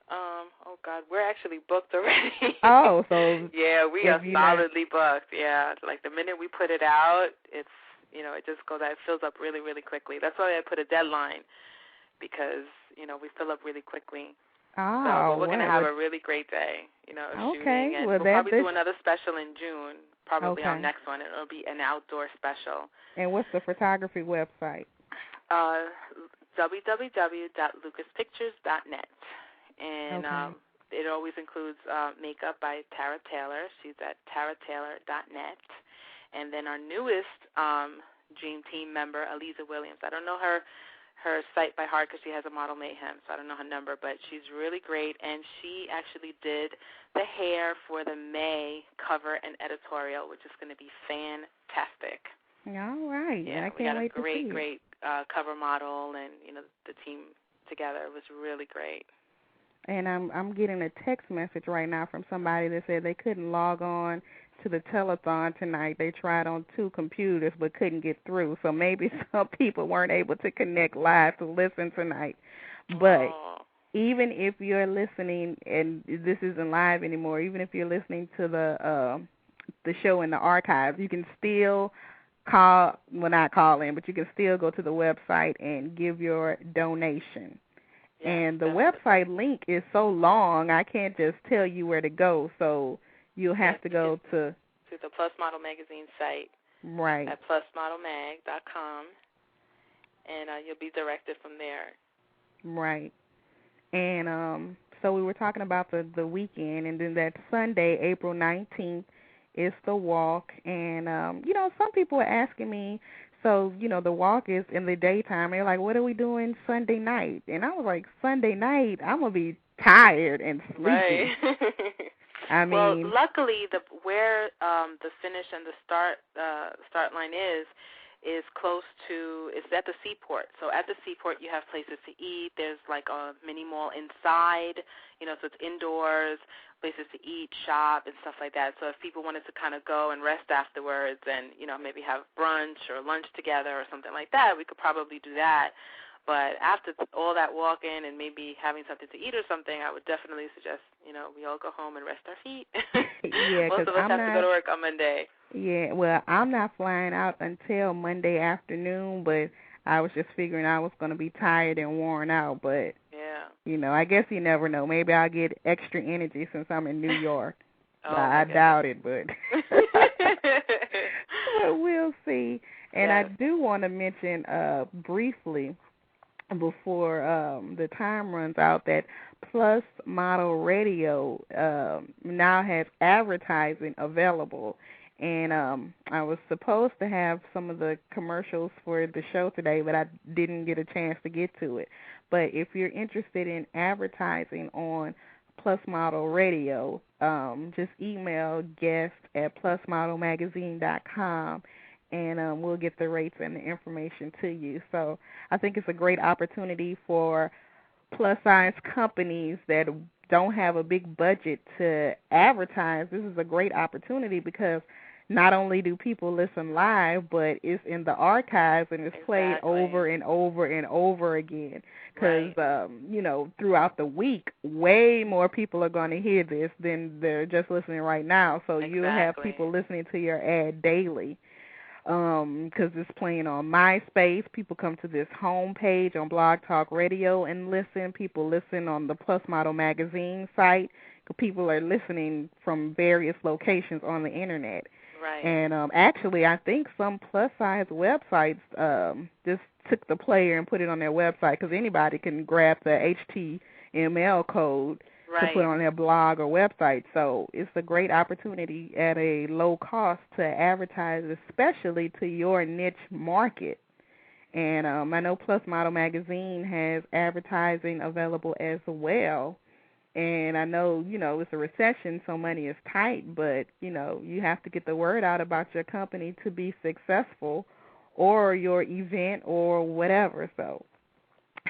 Oh, God, we're actually booked already. Oh, so yeah, we are solidly booked, yeah. Like the minute we put it out, it's, it just goes out, it fills up really, really quickly. That's why I put a deadline, because, we fill up really quickly. Oh, so we're going to have a really great day, shooting. And we'll probably do another special in June, probably our next one. It'll be an outdoor special. And what's the photography website? www.lucaspictures.net. And it always includes makeup by Tara Taylor. She's at tarataylor.net. And then our newest Dream Team member, Aliza Williams. I don't know her site by heart because she has a Model Mayhem, so I don't know her number, but she's really great, and she actually did the hair for the May cover and editorial, which is going to be fantastic. All right. Yeah, I can't wait to see it. We got a great cover model, and, the team together. It was really great. And I'm getting a text message right now from somebody that said they couldn't log on to the telethon tonight. They tried on 2 computers but couldn't get through. So maybe some people weren't able to connect live to listen tonight. But even if you're listening, and this isn't live anymore, even if you're listening to the show in the archives, you can still not call in, but you can still go to the website and give your donation. Yeah, and the website link is so long, I can't just tell you where to go. So you'll have to go to the Plus Model Magazine site. Right. At plusmodelmag.com, and you'll be directed from there. Right. And so we were talking about the weekend, and then that Sunday, April 19th, is the walk. And, some people are asking me, so, the walk is in the daytime. They're like, what are we doing Sunday night? And I was like, Sunday night, I'm going to be tired and sleepy. Right. I mean, well, luckily, where the finish and the start line is close to, it's at the seaport. So at the seaport, you have places to eat. There's like a mini mall inside, so it's indoors, places to eat, shop, and stuff like that. So if people wanted to kind of go and rest afterwards and, maybe have brunch or lunch together or something like that, we could probably do that. But after all that walking and maybe having something to eat or something, I would definitely suggest, we all go home and rest our feet. Yeah, most of us have to go to work on Monday. Yeah, well, I'm not flying out until Monday afternoon, but I was just figuring I was going to be tired and worn out. But, I guess you never know. Maybe I'll get extra energy since I'm in New York. I doubt it, but we'll see. And I do want to mention briefly before the time runs out that Plus Model Radio now has advertising available. And I was supposed to have some of the commercials for the show today, but I didn't get a chance to get to it. But if you're interested in advertising on Plus Model Radio, just email guest@plusmodelmagazine.com, and we'll get the rates and the information to you. So I think it's a great opportunity for plus-size companies that don't have a big budget to advertise. This is a great opportunity because not only do people listen live, but it's in the archives and it's played over and over and over again. Because, throughout the week, way more people are going to hear this than they're just listening right now. So you'll have people listening to your ad daily. Because it's playing on MySpace. People come to this homepage on Blog Talk Radio and listen. People listen on the Plus Model Magazine site. People are listening from various locations on the Internet. Right. And actually, I think some plus-size websites just took the player and put it on their website because anybody can grab the HTML code to put on their blog or website. So it's a great opportunity at a low cost to advertise, especially to your niche market. And I know Plus Model Magazine has advertising available as well. And I know, it's a recession, so money is tight, but, you have to get the word out about your company to be successful or your event or whatever. So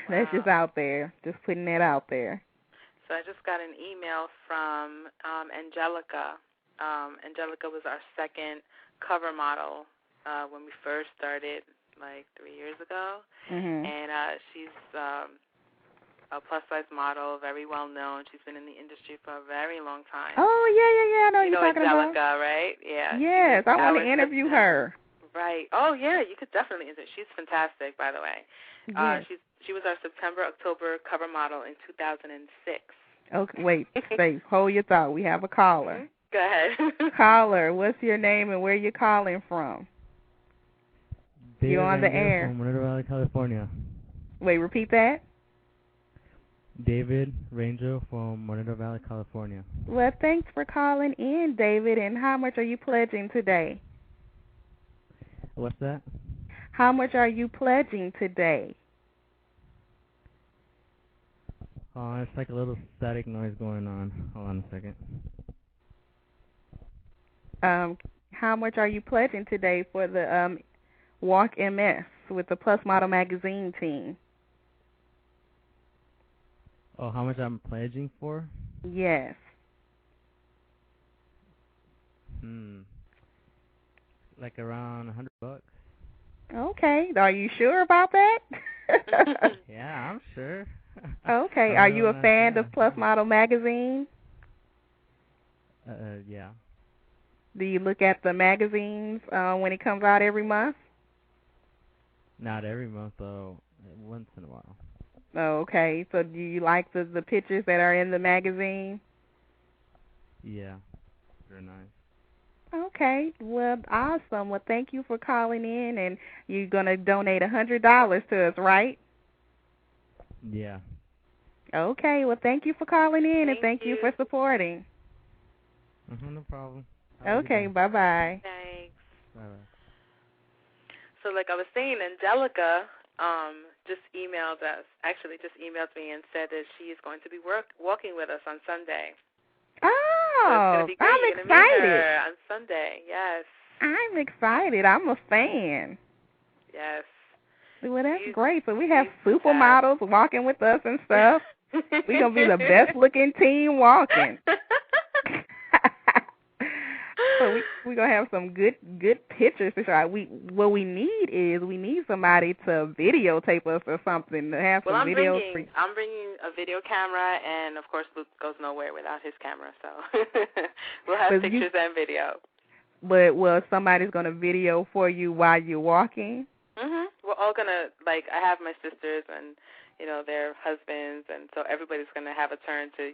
that's just out there, just putting that out there. So I just got an email from Angelica. Angelica was our second cover model when we first started, like 3 years ago. Mm-hmm. And she's a plus-size model, very well-known. She's been in the industry for a very long time. Oh, yeah. I know you're talking Angelica, about. right? Yeah. Yes, I want to interview her. Right. Oh, yeah, you could definitely interview. She's fantastic, by the way. Yes. She was our September-October cover model in 2006. Okay, wait, stay. Hold your thought. We have a caller. Mm-hmm. Go ahead. Caller, what's your name and where you calling from? David You're on the Ranger air. From Moreno Valley, California. Wait, repeat that? David Ranger from Moreno Valley, California. Well, thanks for calling in, David. And how much are you pledging today? What's that? How much are you pledging today? It's like a little static noise going on. Hold on a second. How much are you pledging today for the Walk MS with the Plus Model Magazine team? Oh, how much I'm pledging for? Yes. Like around $100. Okay. Are you sure about that? Yeah, I'm sure. Okay. Are you a fan of Plus Model Magazine? Yeah. Do you look at the magazines when it comes out every month? Not every month, though. Once in a while. Oh, okay. So do you like the pictures that are in the magazine? Yeah. They're nice. Okay. Well, awesome. Well, thank you for calling in, and you're going to donate $100 to us, right? Yeah. Okay. Well, thank you for calling in, and thank you for supporting. No problem. Okay. Bye-bye. Thanks. Bye-bye. So like I was saying, Angelica just emailed us, actually just emailed me and said that she is going to be walking with us on Sunday. Oh, so I'm excited. excited. Meet her on Sunday, yes. I'm excited. I'm a fan. Yes. Well, that's great. So we have supermodels walking with us and stuff. We're going to be the best-looking team walking. So we're going to have some good pictures to show. What we need somebody to videotape us or something, to have some videos. I'm bringing a video camera, and, of course, Luke goes nowhere without his camera, so we'll have pictures and video. But somebody's going to video for you while you're walking? We're all going to, I have my sisters and, their husbands, and so everybody's going to have a turn to,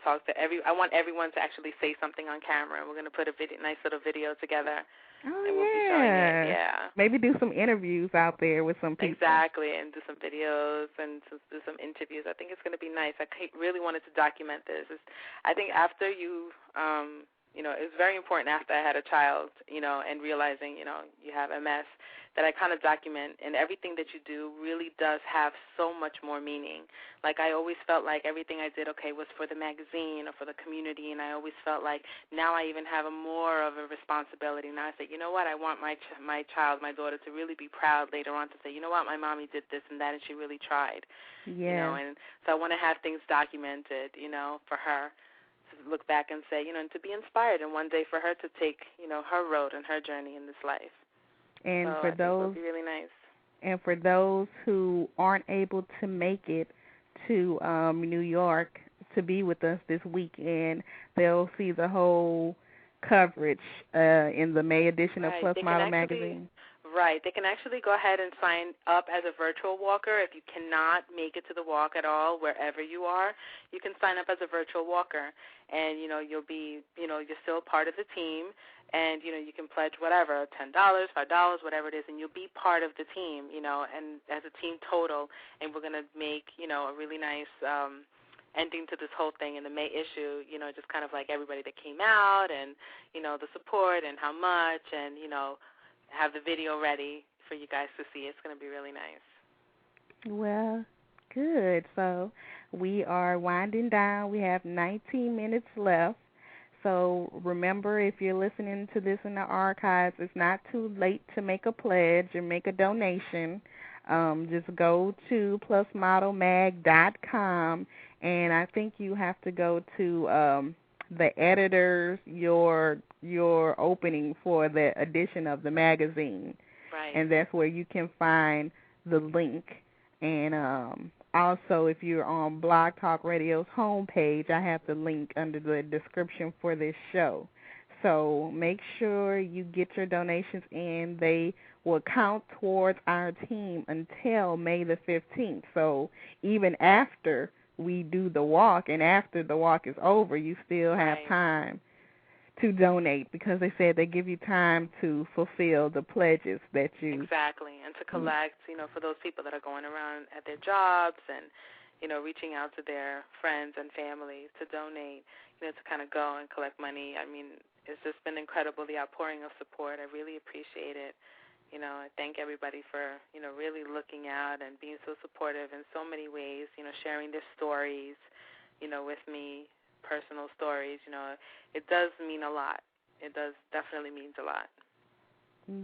talk to I want everyone to actually say something on camera, and we're going to put a nice little video together. Oh, and we'll be showing it. Yeah. Maybe do some interviews out there with some people. Exactly, and do some videos and do some interviews. I think it's going to be nice. I really wanted to document this. I think after you, it was very important after I had a child, and realizing, you have MS, that I kind of document, and everything that you do really does have so much more meaning. Like, I always felt like everything I did, was for the magazine or for the community, and I always felt like now I even have more of a responsibility. Now I say, you know what, I want my child, my daughter, to really be proud later on to say, you know what, my mommy did this and that, and she really tried. Yeah. And so I want to have things documented, for her. Look back and say, and to be inspired, and one day for her to take, her road and her journey in this life. And so for those, be really nice. And for those who aren't able to make it to New York to be with us this weekend, they'll see the whole coverage in the May edition of Plus Model Magazine. Right. They can actually go ahead and sign up as a virtual walker. If you cannot make it to the walk at all, wherever you are, you can sign up as a virtual walker. And, you'll be, you're still part of the team. And, you can pledge whatever, $10, $5, whatever it is, and you'll be part of the team, and as a team total. And we're going to make, a really nice ending to this whole thing in the May issue, just kind of like everybody that came out and, the support and how much and, have the video ready for you guys to see. It's going to be really nice. Well, good. So we are winding down. We have 19 minutes left. So remember, if you're listening to this in the archives, it's not too late to make a pledge or make a donation. Just go to plusmodelmag.com, and I think you have to go to the editors, your opening for the edition of the magazine. Right. And that's where you can find the link. And also, if you're on Blog Talk Radio's homepage, I have the link under the description for this show. So make sure you get your donations in. They will count towards our team until May the 15th. So even after we do the walk and after the walk is over, you still have time to donate, because they said they give you time to fulfill the pledges that you... Exactly, and to collect, for those people that are going around at their jobs and, reaching out to their friends and family to donate, to kind of go and collect money. I mean, it's just been incredible, the outpouring of support. I really appreciate it. I thank everybody for, really looking out and being so supportive in so many ways, sharing their stories, with me, personal stories. It does mean a lot. It does definitely means a lot.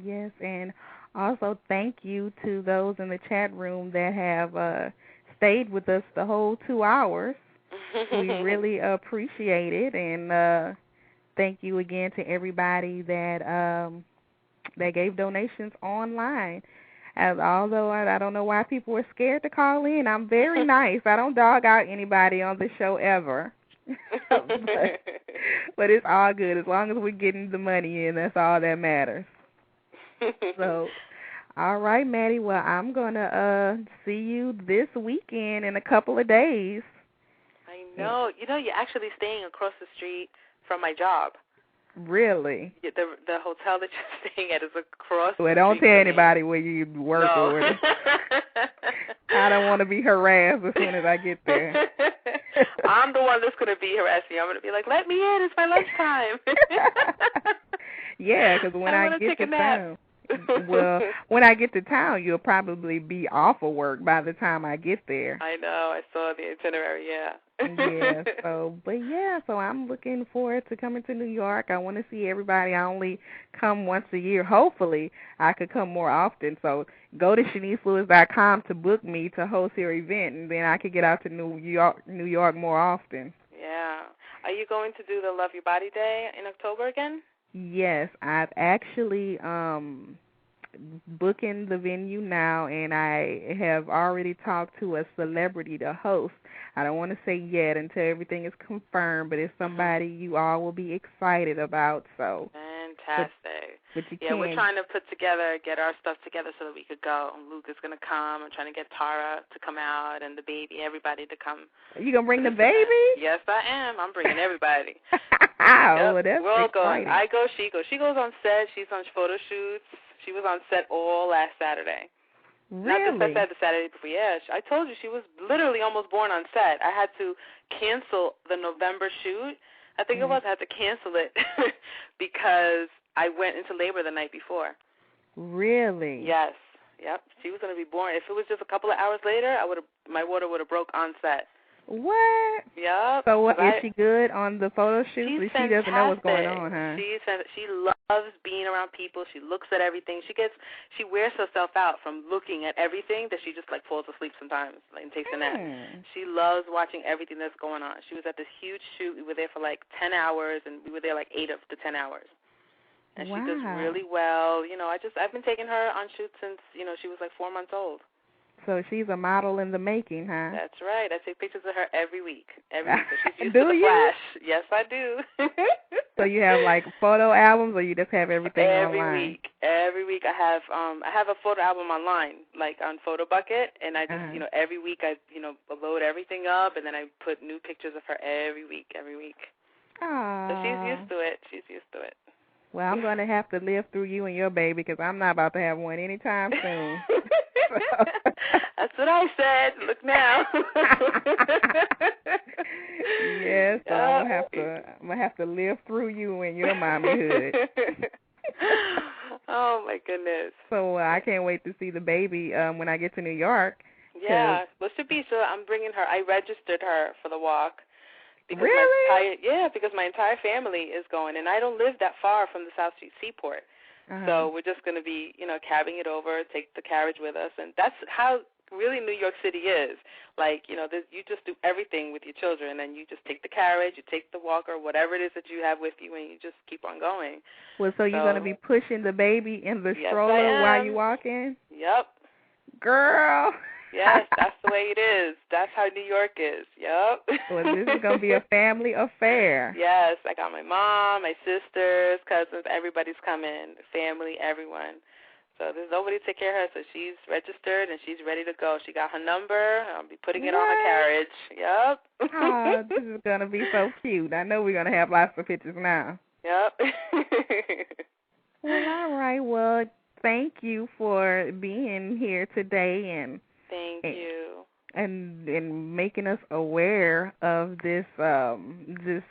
Yes, and also thank you to those in the chat room that have stayed with us the whole 2 hours. We really appreciate it, and thank you again to everybody that gave donations online. Although I don't know why people were scared to call in. I'm very nice. I don't dog out anybody on the show ever. but it's all good. As long as we're getting the money in, that's all that matters. So, all right, Maddie. Well, I'm going to see you this weekend in a couple of days. I know. You're actually staying across the street from my job. Really? The hotel that you're staying at is across the street. Well, don't tell anybody where you work or where. I don't want to be harassed as soon as I get there. I'm the one that's going to be harassing you. I'm going to be like, let me in. It's my lunchtime. Yeah, because when I get to town, when I get to town, you'll probably be off of work by the time I get there. I know. I saw the itinerary, yeah. Yeah, so I'm looking forward to coming to New York. I want to see everybody. I only come once a year. Hopefully, I could come more often. So go to ShaniceLewis.com to book me to host your event, and then I could get out to New York more often. Yeah. Are you going to do the Love Your Body Day in October again? Yes, I've actually booking the venue now, and I have already talked to a celebrity to host. I don't want to say yet until everything is confirmed, but it's somebody you all will be excited about. So fantastic. But you yeah, can't. we're trying to get our stuff together so that we could go. Luke is going to come. I'm trying to get Tara to come out and the baby, everybody to come. You going to bring the baby? Yes, I am. I'm bringing everybody. Oh, yep. that's We're all exciting. going. I go, she goes. She goes on set. She's on photo shoots. She was on set all last Saturday. Really? Not just the Saturday before. Yeah, I told you she was literally almost born on set. I had to cancel the November shoot. I think it was. I had to cancel it because I went into labor the night before. Really? Yes. Yep. She was going to be born. If it was just a couple of hours later, my water would have broke on set. What? Yep. So is she good on the photo shoots? She's she doesn't know what's going on, huh? She loves being around people. She looks at everything. She wears herself out from looking at everything that she just like falls asleep sometimes and takes a nap. She loves watching everything that's going on. She was at this huge shoot. We were there for like 10 hours, and we were there like 8 of the 10 hours. And she does really well. You know, I've been taking her on shoots since, you know, she was like 4 months old. So she's a model in the making, huh? That's right. I take pictures of her every week. So she's used do to the you? flash. Yes, I do. So you have like photo albums, or you just have everything online? Every week I have a photo album online, like on Photo Bucket, and I just every week I load everything up, and then I put new pictures of her every week. Aww. So she's used to it. Well, I'm going to have to live through you and your baby because I'm not about to have one anytime soon. That's what I said. Look now. Yes, so I'm gonna have to live through you and your mommyhood. Oh my goodness. So I can't wait to see the baby when I get to New York. Yeah, well, should be. So I'm bringing her. I registered her for the walk. Because really? because my entire family is going, and I don't live that far from the South Street Seaport. So we're just going to be, cabbing it over, take the carriage with us, and that's how really New York City is. Like, you just do everything with your children, and you just take the carriage, you take the walker, whatever it is that you have with you, and you just keep on going. Well, so you're going to be pushing the baby in the stroller while you walk in? Yep. Girl. Yes, that's the way it is. That's how New York is. Yep. Well, this is going to be a family affair. Yes, I got my mom, my sisters, cousins, everybody's coming, family, everyone. So there's nobody to take care of her, so she's registered and she's ready to go. She got her number. I'll be putting it on her carriage. Yep. Oh, this is going to be so cute. I know we're going to have lots of pictures now. Yep. Well, all right. Well, thank you for being here today and thank you. And making us aware of this this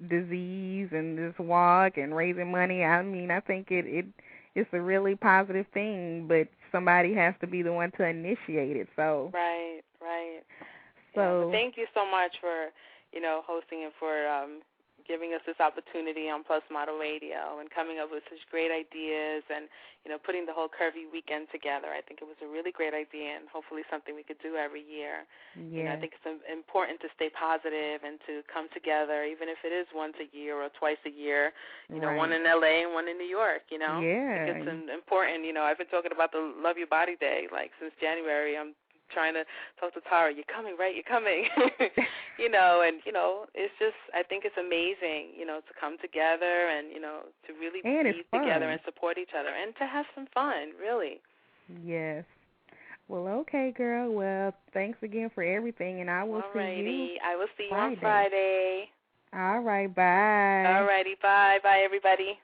disease and this walk and raising money. I mean, I think it's a really positive thing, but somebody has to be the one to initiate it. So right. So thank you so much for hosting and for giving us this opportunity on Plus Model Radio and coming up with such great ideas and, putting the whole Curvy weekend together. I think it was a really great idea and hopefully something we could do every year. Yeah. I think it's important to stay positive and to come together, even if it is once a year or twice a year, one in L.A. and one in New York, Yeah. I think it's important. I've been talking about the Love Your Body Day, like, since January. I'm trying to talk to Tara. You're coming, right? You're coming. It's just, I think it's amazing, to come together and, to really be together and support each other and to have some fun, really. Yes. Well, okay, girl. Well, thanks again for everything, and I will see you. I will see you on Friday. All right, bye. All righty, bye. Bye, everybody.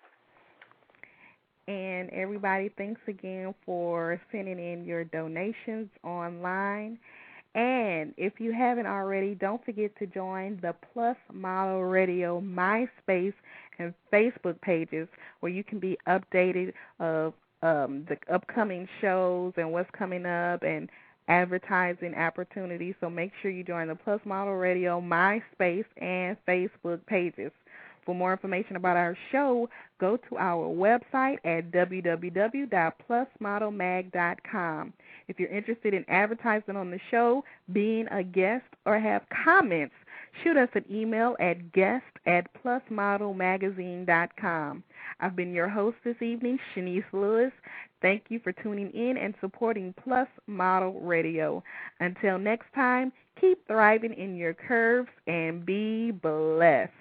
And everybody, thanks again for sending in your donations online. And if you haven't already, don't forget to join the Plus Model Radio MySpace and Facebook pages where you can be updated of the upcoming shows and what's coming up and advertising opportunities. So make sure you join the Plus Model Radio MySpace and Facebook pages. For more information about our show, go to our website at www.plusmodelmag.com. If you're interested in advertising on the show, being a guest, or have comments, shoot us an email at guest@plusmodelmagazine.com. I've been your host this evening, Shanice Lewis. Thank you for tuning in and supporting Plus Model Radio. Until next time, keep thriving in your curves and be blessed.